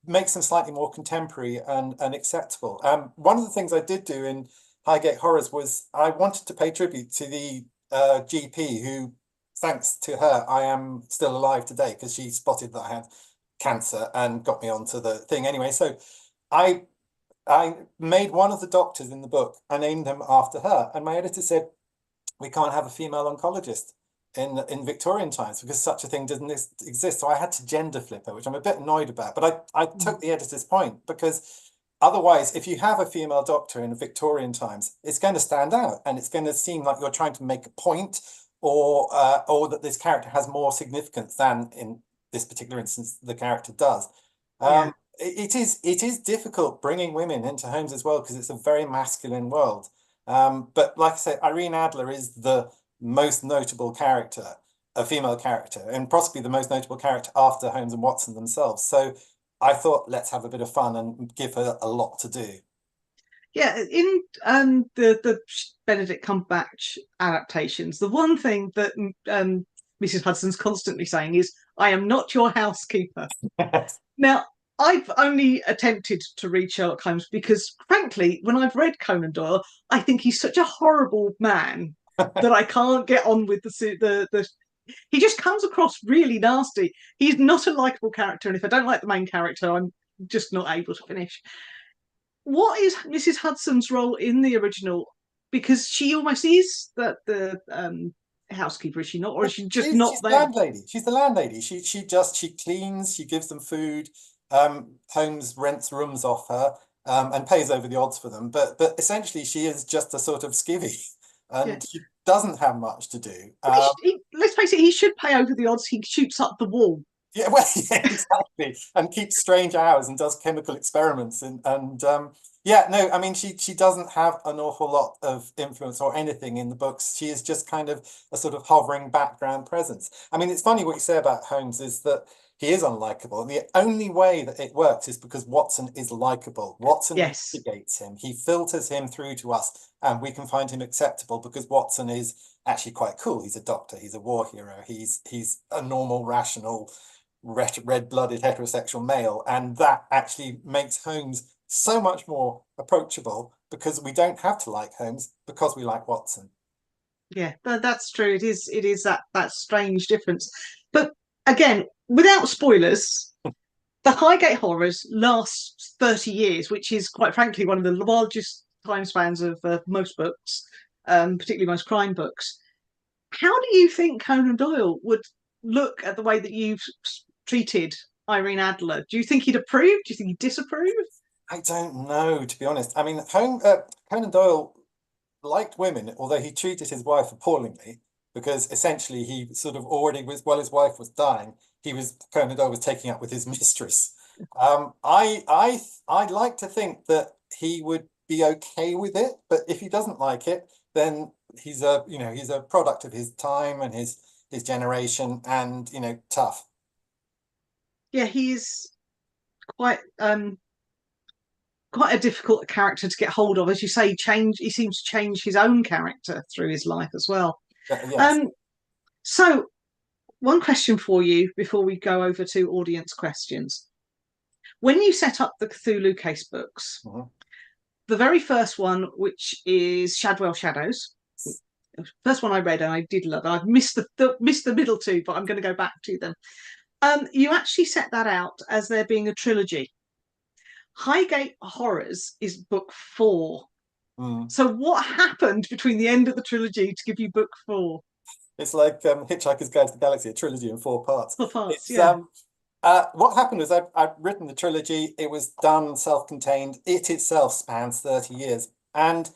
makes them slightly more contemporary and acceptable. One of the things I did do in Highgate Horrors was I wanted to pay tribute to the GP who, thanks to her, I am still alive today, because she spotted that I had cancer and got me onto the thing anyway. So I made one of the doctors in the book, I named him after her, and my editor said, we can't have a female oncologist in Victorian times because such a thing doesn't exist. So I had to gender flip her, which I'm a bit annoyed about. But I took the editor's point, because otherwise, if you have a female doctor in Victorian times, it's going to stand out, and it's going to seem like you're trying to make a point, or that this character has more significance than, in this particular instance, the character does. It is difficult bringing women into homes as well, because it's a very masculine world. But like I say, Irene Adler is the most notable character, a female character, and possibly the most notable character after Holmes and Watson themselves. So I thought, let's have a bit of fun and give her a lot to do. Yeah, in the Benedict Cumberbatch adaptations, the one thing that Mrs. Hudson's constantly saying is, "I am not your housekeeper." Now, I've only attempted to read Sherlock Holmes because, frankly, when I've read Conan Doyle, I think he's such a horrible man that I can't get on with the. He just comes across really nasty. He's not a likable character, and if I don't like the main character, I'm just not able to finish. What is Mrs. Hudson's role in the original? Because she almost is the housekeeper, is she not, or is she just not she's there? The landlady. She's the landlady. She cleans. She gives them food. Holmes rents rooms off her and pays over the odds for them. But essentially, she is just a sort of skivvy, and she doesn't have much to do. Let's face it, he should pay over the odds. He shoots up the wall. Yeah, well, yeah, exactly, and keeps strange hours and does chemical experiments, and yeah, no, I mean, she doesn't have an awful lot of influence or anything in the books. She is just kind of a sort of hovering background presence. I mean, it's funny what you say about Holmes is that he is unlikable, and the only way that it works is because Watson is likable. Watson instigates him. He filters him through to us, and we can find him acceptable because Watson is actually quite cool. He's a doctor. He's a war hero. He's a normal, rational, red-blooded heterosexual male, and that actually makes Holmes so much more approachable, because we don't have to like Holmes because we like Watson. Yeah, that's true. It is that strange difference. But again, without spoilers, the Highgate Horrors last 30 years, which is quite frankly one of the largest time spans of most books, particularly most crime books. How do you think Conan Doyle would look at the way that you've treated Irene Adler? Do you think he'd approve? Do you think he'd disapprove? I don't know, to be honest. I mean, Conan Doyle liked women, although he treated his wife appallingly, because essentially he sort of already was, while his wife was dying, Conan Doyle was taking up with his mistress. I'd like to think that he would be okay with it, but if he doesn't like it, then he's a product of his time and his generation, and tough. Yeah, he's quite a difficult character to get hold of. As you say, he seems to change his own character through his life as well. Yes. So one question for you before we go over to audience questions. When you set up the Cthulhu case books, the very first one, which is Shadwell Shadows, first one I read and I did love it. I've missed the middle two, but I'm going to go back to them. You actually set that out as there being a trilogy. Highgate Horrors is book 4. So what happened between the end of the trilogy to give you book 4? It's like Hitchhiker's Guide to the Galaxy, a trilogy in 4 parts. 4 parts, what happened was I've written the trilogy. It was done self-contained. It itself spans 30 years. And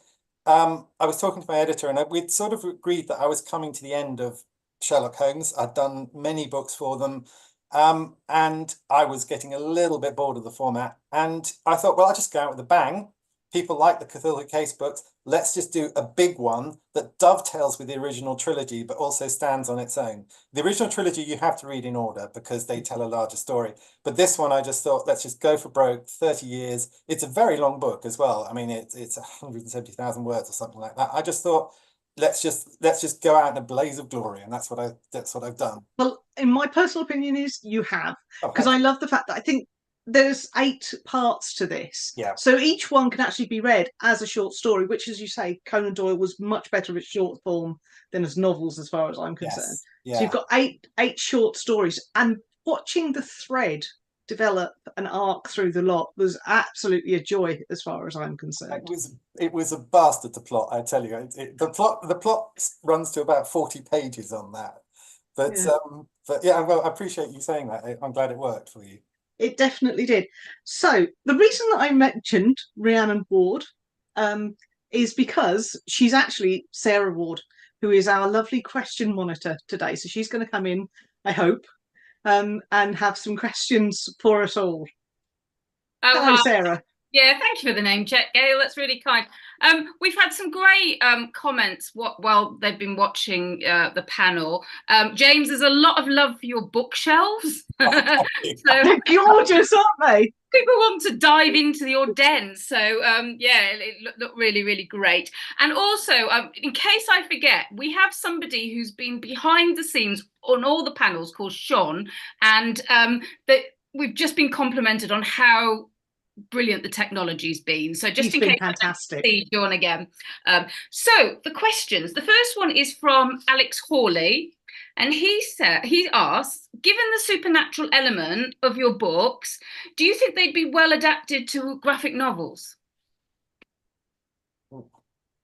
I was talking to my editor, and we'd sort of agreed that I was coming to the end of Sherlock Holmes. I'd done many books for them. And I was getting a little bit bored of the format. And I thought, well, I'll just go out with a bang. People like the Cthulhu case books. Let's just do a big one that dovetails with the original trilogy, but also stands on its own. The original trilogy you have to read in order because they tell a larger story. But this one, I just thought, let's just go for broke. 30 years. It's a very long book as well. I mean, it's 170,000 words or something like that. I just thought, let's just go out in a blaze of glory, and that's what I've done. Well, in my personal opinion, is you have, because I love the fact that I think there's 8 parts to this. Yeah. So each one can actually be read as a short story, which, as you say, Conan Doyle was much better at short form than as novels, as far as I'm concerned. Yes. So Yeah. you've got eight short stories, and watching the thread develop an arc through the lot was absolutely a joy, as far as I'm concerned. It was a bastard to plot, I tell you. The plot runs to about 40 pages on that. But yeah, well, I appreciate you saying that. I'm glad it worked for you. It definitely did. So the reason that I mentioned Rhiannon Ward is because she's actually Sarah Ward, who is our lovely question monitor today. So she's going to come in, I hope, and have some questions for us all. Oh, Hello, hi. Sarah. Yeah, thank you for the name check, Gail. That's really kind. We've had some great comments while they've been watching the panel. James, there's a lot of love for your bookshelves. So They're gorgeous, aren't they? people want to dive into your den. So yeah, it looked really, really great. And also, in case I forget, we have somebody who's been behind the scenes on all the panels called Sean, and that we've just been complimented on how brilliant the technology's been. So just He's in been case fantastic. I see Sean again. So the questions. The first one is from Alex Hawley. And he asks, given the supernatural element of your books, do you think they'd be well adapted to graphic novels?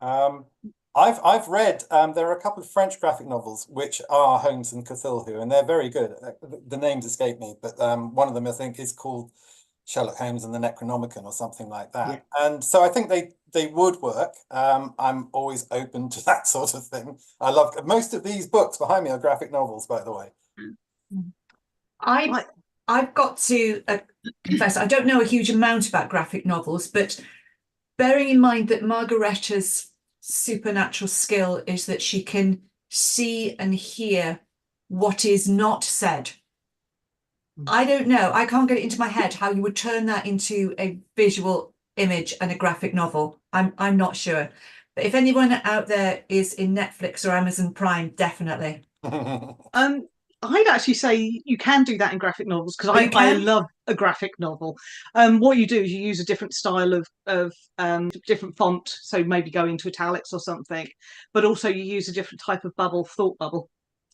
I've read there are a couple of French graphic novels which are Holmes and Cthulhu, and they're very good. The names escape me, but one of them I think is called Sherlock Holmes and the Necronomicon or something like that. Yeah. And so I think they would work. I'm always open to that sort of thing. I love most of these books behind me are graphic novels, by the way. I've got to confess, I don't know a huge amount about graphic novels, but bearing in mind that Margaretta's supernatural skill is that she can see and hear what is not said. I don't know. I can't get it into my head how you would turn that into a visual image and a graphic novel. I'm not sure. But if anyone out there is in Netflix or Amazon Prime, definitely. I'd actually say you can do that in graphic novels, because I love a graphic novel. What you do is you use a different style of different font, so maybe go into italics or something, but also you use a different type of bubble, thought bubble.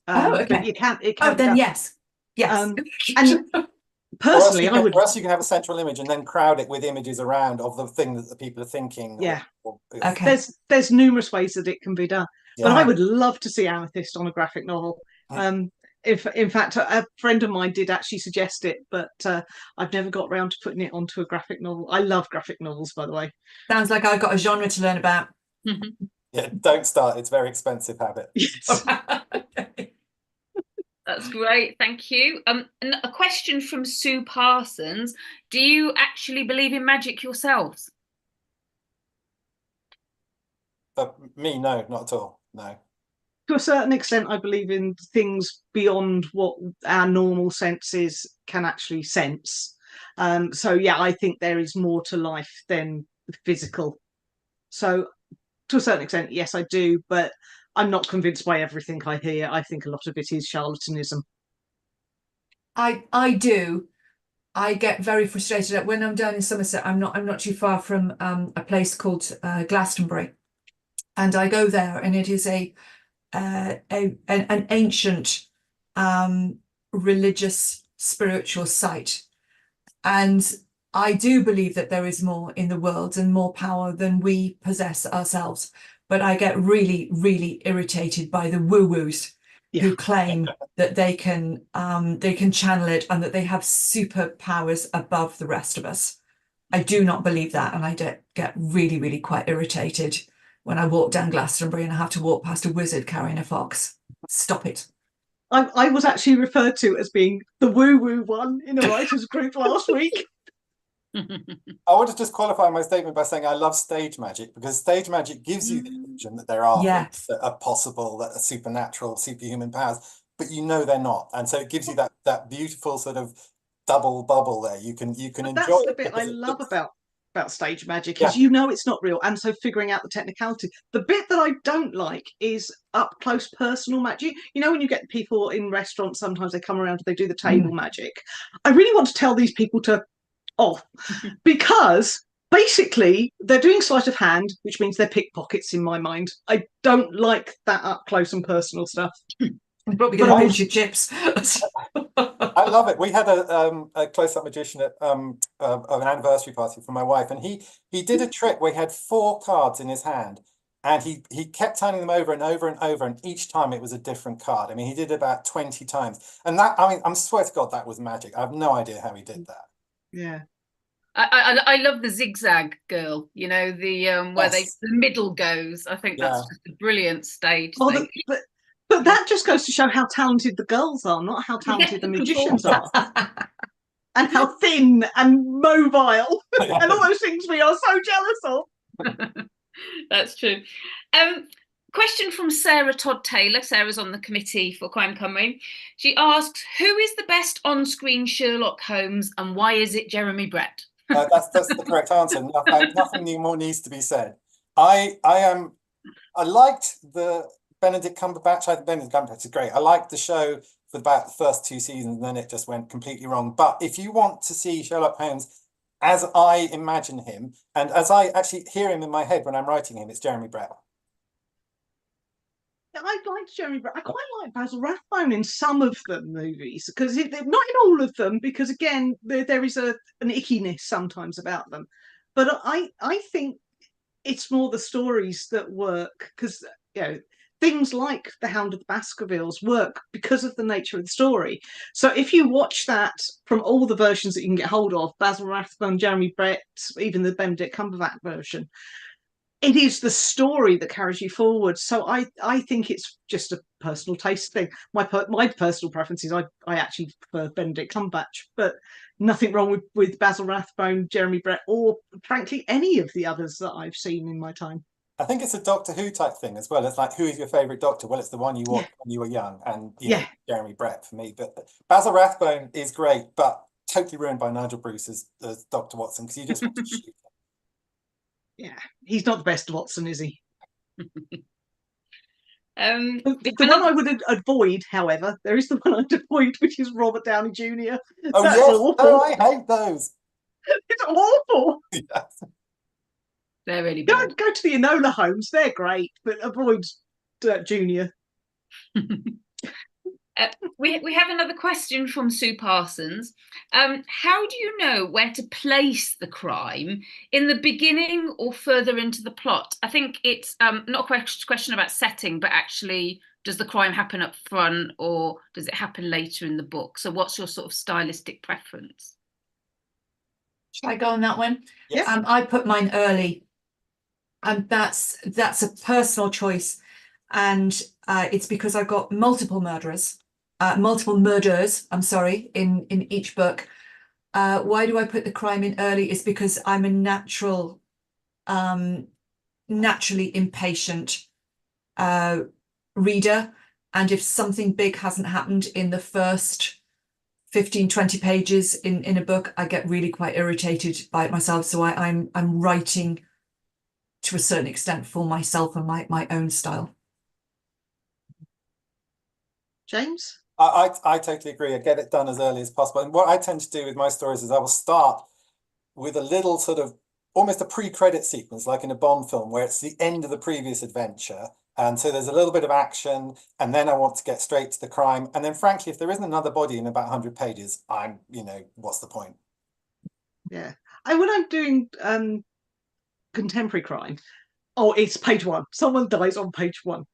Okay. But it can. Oh, then yes. And personally, I would. Or else you can have a central image and then crowd it with images around of the thing that the people are thinking. Yeah. Okay. There's numerous ways that it can be done, but Yeah. I would love to see Amethyst on a graphic novel. If in fact a friend of mine did actually suggest it, but I've never got around to putting it onto a graphic novel. I love graphic novels, by the way. Sounds like I've got a genre to learn about. Yeah, don't start. It's a very expensive habit. Yes. Okay. That's great, thank you. And a question from Sue Parsons. Do you actually believe in magic yourselves? Me, no, not at all. No. To a certain extent, I believe in things beyond what our normal senses can actually sense. So yeah, I think there is more to life than physical. So to a certain extent, yes, I do, but I'm not convinced by everything I hear. I think a lot of it is charlatanism. I do. I get very frustrated when I'm down in Somerset. I'm not too far from a place called Glastonbury, and I go there, and it is an ancient religious spiritual site, and I do believe that there is more in the world and more power than we possess ourselves. But I get really, really irritated by the woo-woos who claim that they can channel it and that they have superpowers above the rest of us. I do not believe that, and I get really, really quite irritated when I walk down Glastonbury and I have to walk past a wizard carrying a fox. Stop it. I was actually referred to as being the woo-woo one in a writers group last week. I want to just qualify my statement by saying I love stage magic, because stage magic gives you the illusion that there are things that are possible, that are supernatural, superhuman powers, but you know they're not, and so it gives you that beautiful sort of double bubble there. You can enjoy. That's the bit I love about stage magic, is you know it's not real, and so figuring out the technicality. The bit that I don't like is up close personal magic. You know, when you get people in restaurants, sometimes they come around and they do the table magic. I really want to tell these people to off because basically they're doing sleight of hand, which means they're pickpockets in my mind. I don't like that up close and personal stuff. I'm probably going to pinch your chips. I love it. We had a close-up magician at of an anniversary party for my wife, and he did a trick where he had 4 cards in his hand, and he kept turning them over and over and over, and each time it was a different card. I mean, he did it about 20 times, and that, I mean, I swear to God, that was magic. I have no idea how he did that. Yeah. I love the zigzag girl, you know, the where the middle goes. I think that's just a brilliant stage thing. But that just goes to show how talented the girls are, not how talented the magicians are. And how thin and mobile and all those things we are so jealous of. That's true. Question from Sarah Todd Taylor. Sarah's on the committee for Crime Cymru. She asks, who is the best on-screen Sherlock Holmes and why is it Jeremy Brett? That's the correct answer. Nothing more needs to be said. I liked the Benedict Cumberbatch. I think Benedict Cumberbatch is great. I liked the show for about the first 2 seasons, and then it just went completely wrong. But if you want to see Sherlock Holmes as I imagine him, and as I actually hear him in my head when I'm writing him, it's Jeremy Brett. I liked Jeremy Brett. I quite like Basil Rathbone in some of the movies, because not in all of them, because again there is an ickiness sometimes about them. But I think it's more the stories that work, because you know things like The Hound of the Baskervilles work because of the nature of the story. So if you watch that from all the versions that you can get hold of, Basil Rathbone, Jeremy Brett, even the Benedict Cumberbatch version, it is the story that carries you forward. So I think it's just a personal taste thing. My personal preference is I actually prefer Benedict Cumberbatch, but nothing wrong with Basil Rathbone, Jeremy Brett, or frankly any of the others that I've seen in my time. I think it's a Doctor Who type thing as well. It's like, who is your favourite Doctor? Well, it's the one you watched when you were young, and you know, Jeremy Brett for me. But Basil Rathbone is great, but totally ruined by Nigel Bruce as Dr. Watson, because you just want to shoot him. Yeah, he's not the best Watson, is he? The one I would avoid, however, there is the one I'd avoid, which is Robert Downey Jr. Oh, That's yes. awful. Oh, I hate those. It's awful. Yes. They're really bad. Go to the Enola Holmes, they're great, but avoid Junior. We have another question from Sue Parsons. How do you know where to place the crime, in the beginning or further into the plot? I think it's not a question about setting, but actually, does the crime happen up front or does it happen later in the book? So what's your sort of stylistic preference? Shall I go on that one? Yes. I put mine early, and that's a personal choice, and it's because I've got multiple murders, I'm sorry, in each book. Why do I put the crime in early? Is because I'm a naturally impatient reader, and if something big hasn't happened in the first 15-20 pages in a book, I get really quite irritated by it myself. So I'm writing to a certain extent for myself and my own style. James? I totally agree. I get it done as early as possible. And what I tend to do with my stories is I will start with a little sort of almost a pre-credit sequence, like in a Bond film, where it's the end of the previous adventure. And so there's a little bit of action, and then I want to get straight to the crime. And then frankly, if there isn't another body in about 100 pages, what's the point? Yeah. When I'm doing contemporary crime, it's page 1. Someone dies on page 1.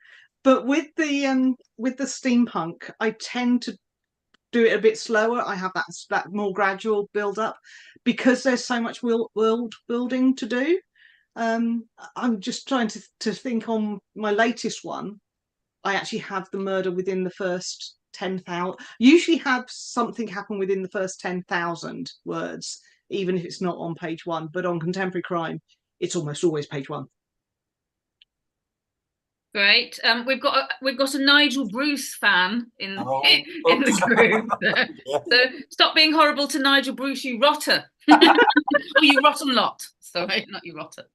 But with the steampunk, I tend to do it a bit slower. I have that more gradual build up because there's so much world building to do. I'm just trying to think on my latest one. I actually have the murder within the first 10,000. Usually have something happen within the first 10,000 words, even if it's not on page 1. But on contemporary crime, it's almost always page 1. Great. We've got a Nigel Bruce fan in the group. So stop being horrible to Nigel Bruce, you rotter. Or you rotten lot. Sorry, not you rotter.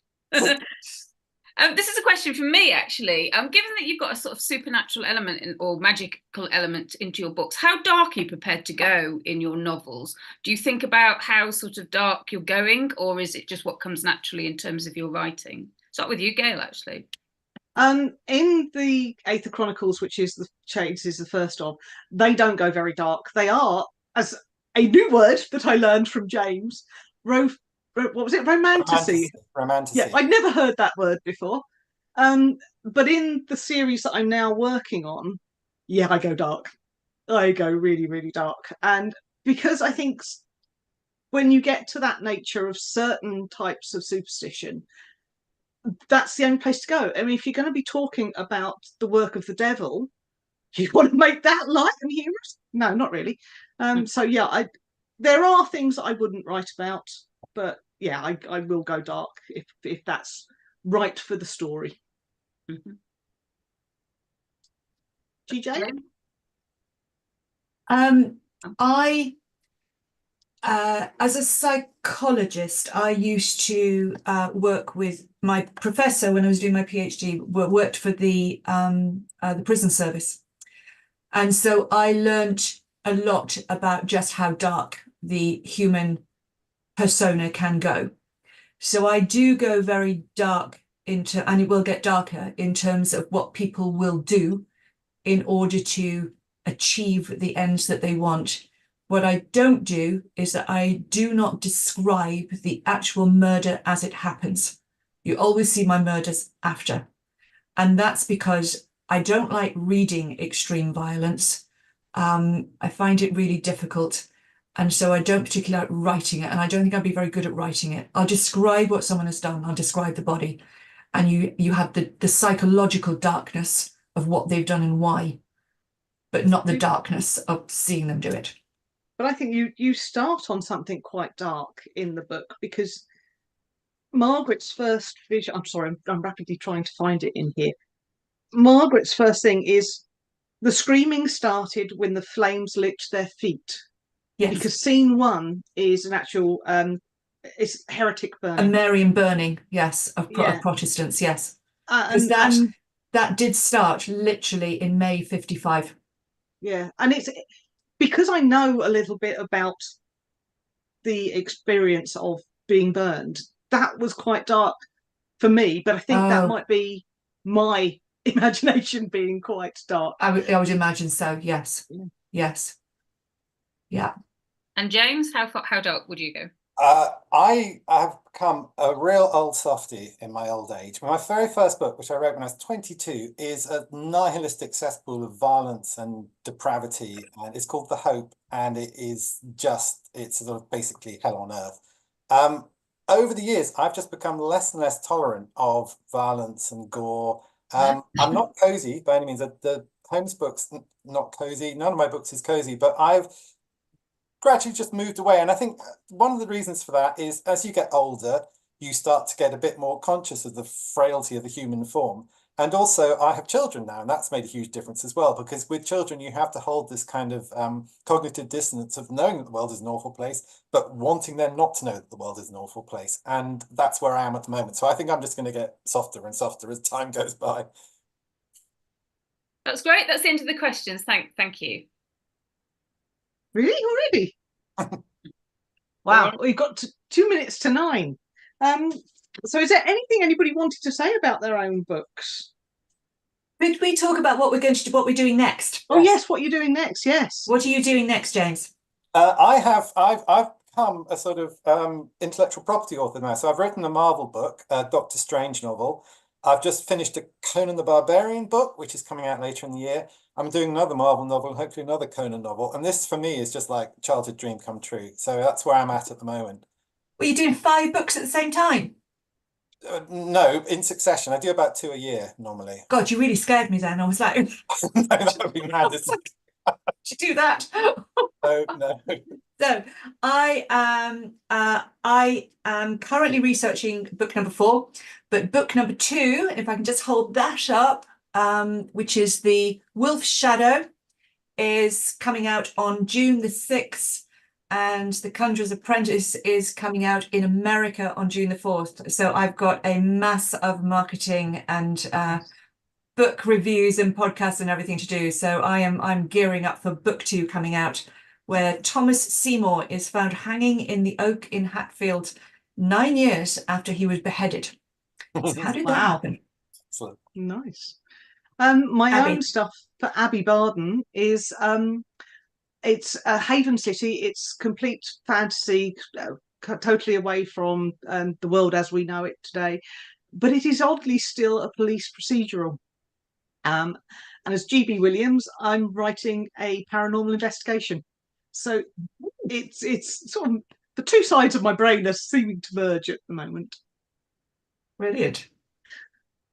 This is a question for me, actually. Given that you've got a sort of supernatural element or magical element into your books, how dark are you prepared to go in your novels? Do you think about how sort of dark you're going, or is it just what comes naturally in terms of your writing? Start with you, Gail, actually. In the Aether Chronicles, which is the first of, they don't go very dark. They are, as a new word that I learned from James, what was it? Romantasy. Romantasy. Yeah, I'd never heard that word before. But in the series that I'm now working on, yeah, I go dark. I go really, really dark. And because I think when you get to that nature of certain types of superstition, that's the only place to go. I mean, if you're going to be talking about the work of the devil, you want to make that light and humorous? No, not really. So yeah, there are things that I wouldn't write about, but yeah, I will go dark if that's right for the story. Mm-hmm. GJ? As a psychologist, I used to work with my professor when I was doing my PhD, worked for the prison service. And so I learnt a lot about just how dark the human persona can go. So I do go very dark into, and it will get darker in terms of what people will do in order to achieve the ends that they want. What I don't do is that I do not describe the actual murder as it happens. You always see my murders after. And that's because I don't like reading extreme violence. I find it really difficult. And so I don't particularly like writing it. And I don't think I'd be very good at writing it. I'll describe what someone has done. I'll describe the body. And you have the psychological darkness of what they've done and why, but not the darkness of seeing them do it. But I think you start on something quite dark in the book, because Margaret's first vision, I'm sorry, I'm rapidly trying to find it in here. Margaret's first thing is the screaming started when the flames licked their feet. Yes. Because scene 1 is an actual it's heretic burning. A Marian burning, yes, of Yeah. Protestants, yes. And that did start literally in May 55. Yeah, and it's because I know a little bit about the experience of being burned. That was quite dark for me, but I think that might be my imagination being quite dark. I would imagine so. Yes. Yeah. Yes. Yeah. And James, how dark would you go? I have become a real old softy in my old age. My very first book, which I wrote when I was 22, is a nihilistic cesspool of violence and depravity, and it's called The Hope, and it's sort of basically hell on earth. Over the years, I've just become less and less tolerant of violence and gore. I'm not cozy by any means. The Holmes books, not cozy. None of my books is cozy, but I've gradually just moved away. And I think one of the reasons for that is as you get older, you start to get a bit more conscious of the frailty of the human form. And also I have children now, and that's made a huge difference as well, because with children, you have to hold this kind of cognitive dissonance of knowing that the world is an awful place, but wanting them not to know that the world is an awful place. And that's where I am at the moment. So I think I'm just going to get softer and softer as time goes by. That's great. That's the end of the questions. Thank you. Really? Already? Wow, we've got 2 minutes to 9. So is there anything anybody wanted to say about their own books? Could we talk about what we're doing next? Oh yes, what you're doing next, yes. What are you doing next, James? I've become a sort of intellectual property author now. So I've written a Marvel book, a Doctor Strange novel. I've just finished a Conan the Barbarian book, which is coming out later in the year. I'm doing another Marvel novel and hopefully another Conan novel. And this, for me, is just like childhood dream come true. So that's where I'm at the moment. Were you doing 5 books at the same time? No, in succession. I do about 2 a year normally. God, you really scared me then. I was like, no, that would be mad. Did you do that? No. So I am currently researching book number 4, but book number 2, if I can just hold that up, which is The Wolf's Shadow, is coming out on June the 6th. and The Conjurer's Apprentice is coming out in America on June the 4th. So I've got a mass of marketing and book reviews and podcasts and everything to do. So I'm gearing up for book 2 coming out, where Thomas Seymour is found hanging in the oak in Hatfield 9 years after he was beheaded. So how did that happen? Excellent. Nice. My Abby. own stuff for Abby Barden is it's a Haven City. It's complete fantasy, totally away from the world as we know it today, but it is oddly still a police procedural. And as GB Williams, I'm writing a paranormal investigation. So it's sort of the two sides of my brain are seeming to merge at the moment. Brilliant.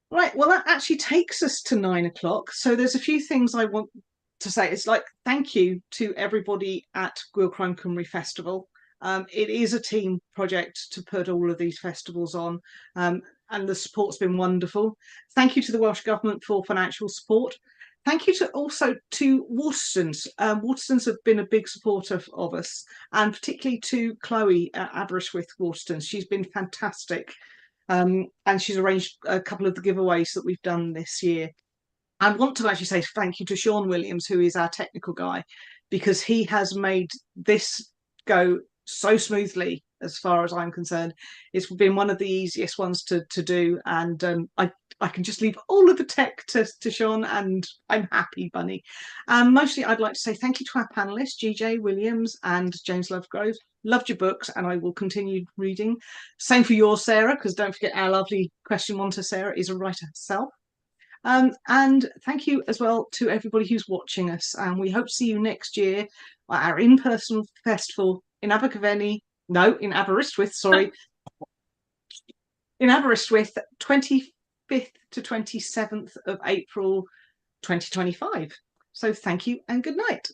Right, well, that actually takes us to 9 o'clock. So there's a few things I want to say. It's like, thank you to everybody at Gwyl Crime Cymru Festival. It is a team project to put all of these festivals on, and the support's been wonderful. Thank you to the Welsh Government for financial support. Thank you also to Waterstones. Waterstones have been a big supporter of us, and particularly to Chloe at Aberystwyth Waterstones. She's been fantastic. And she's arranged a couple of the giveaways that we've done this year. I want to actually say thank you to Sean Williams, who is our technical guy, because he has made this go so smoothly as far as I'm concerned. It's been one of the easiest ones to do, and I can just leave all of the tech to Sean, and I'm happy, Bunny. Mostly I'd like to say thank you to our panellists, GJ Williams and James Lovegrove. Loved your books, and I will continue reading. Same for yours, Sarah, because don't forget our lovely question one to Sarah is a writer herself. And thank you as well to everybody who's watching us, and we hope to see you next year at our in-person festival in Aberystwyth, sorry. In Aberystwyth, 25th to 27th of April 2025. So thank you and good night.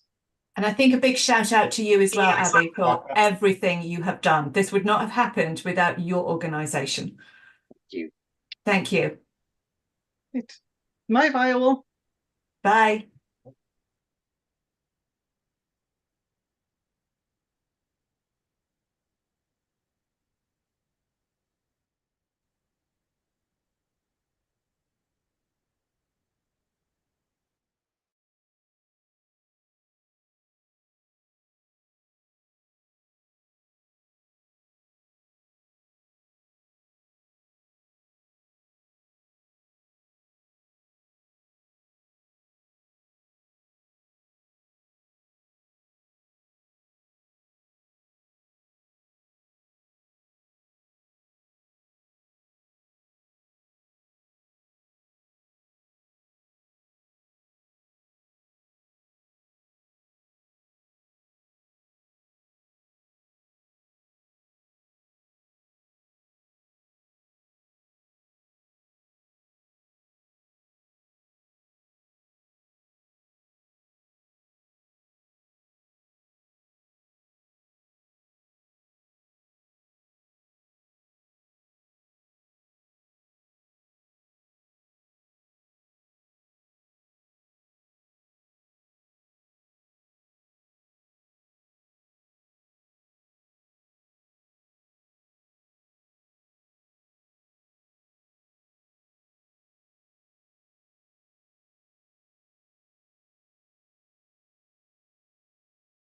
And I think a big shout out to you as well, Abby, for everything you have done. This would not have happened without your organisation. Thank you. Thank you. Bye bye all. Bye.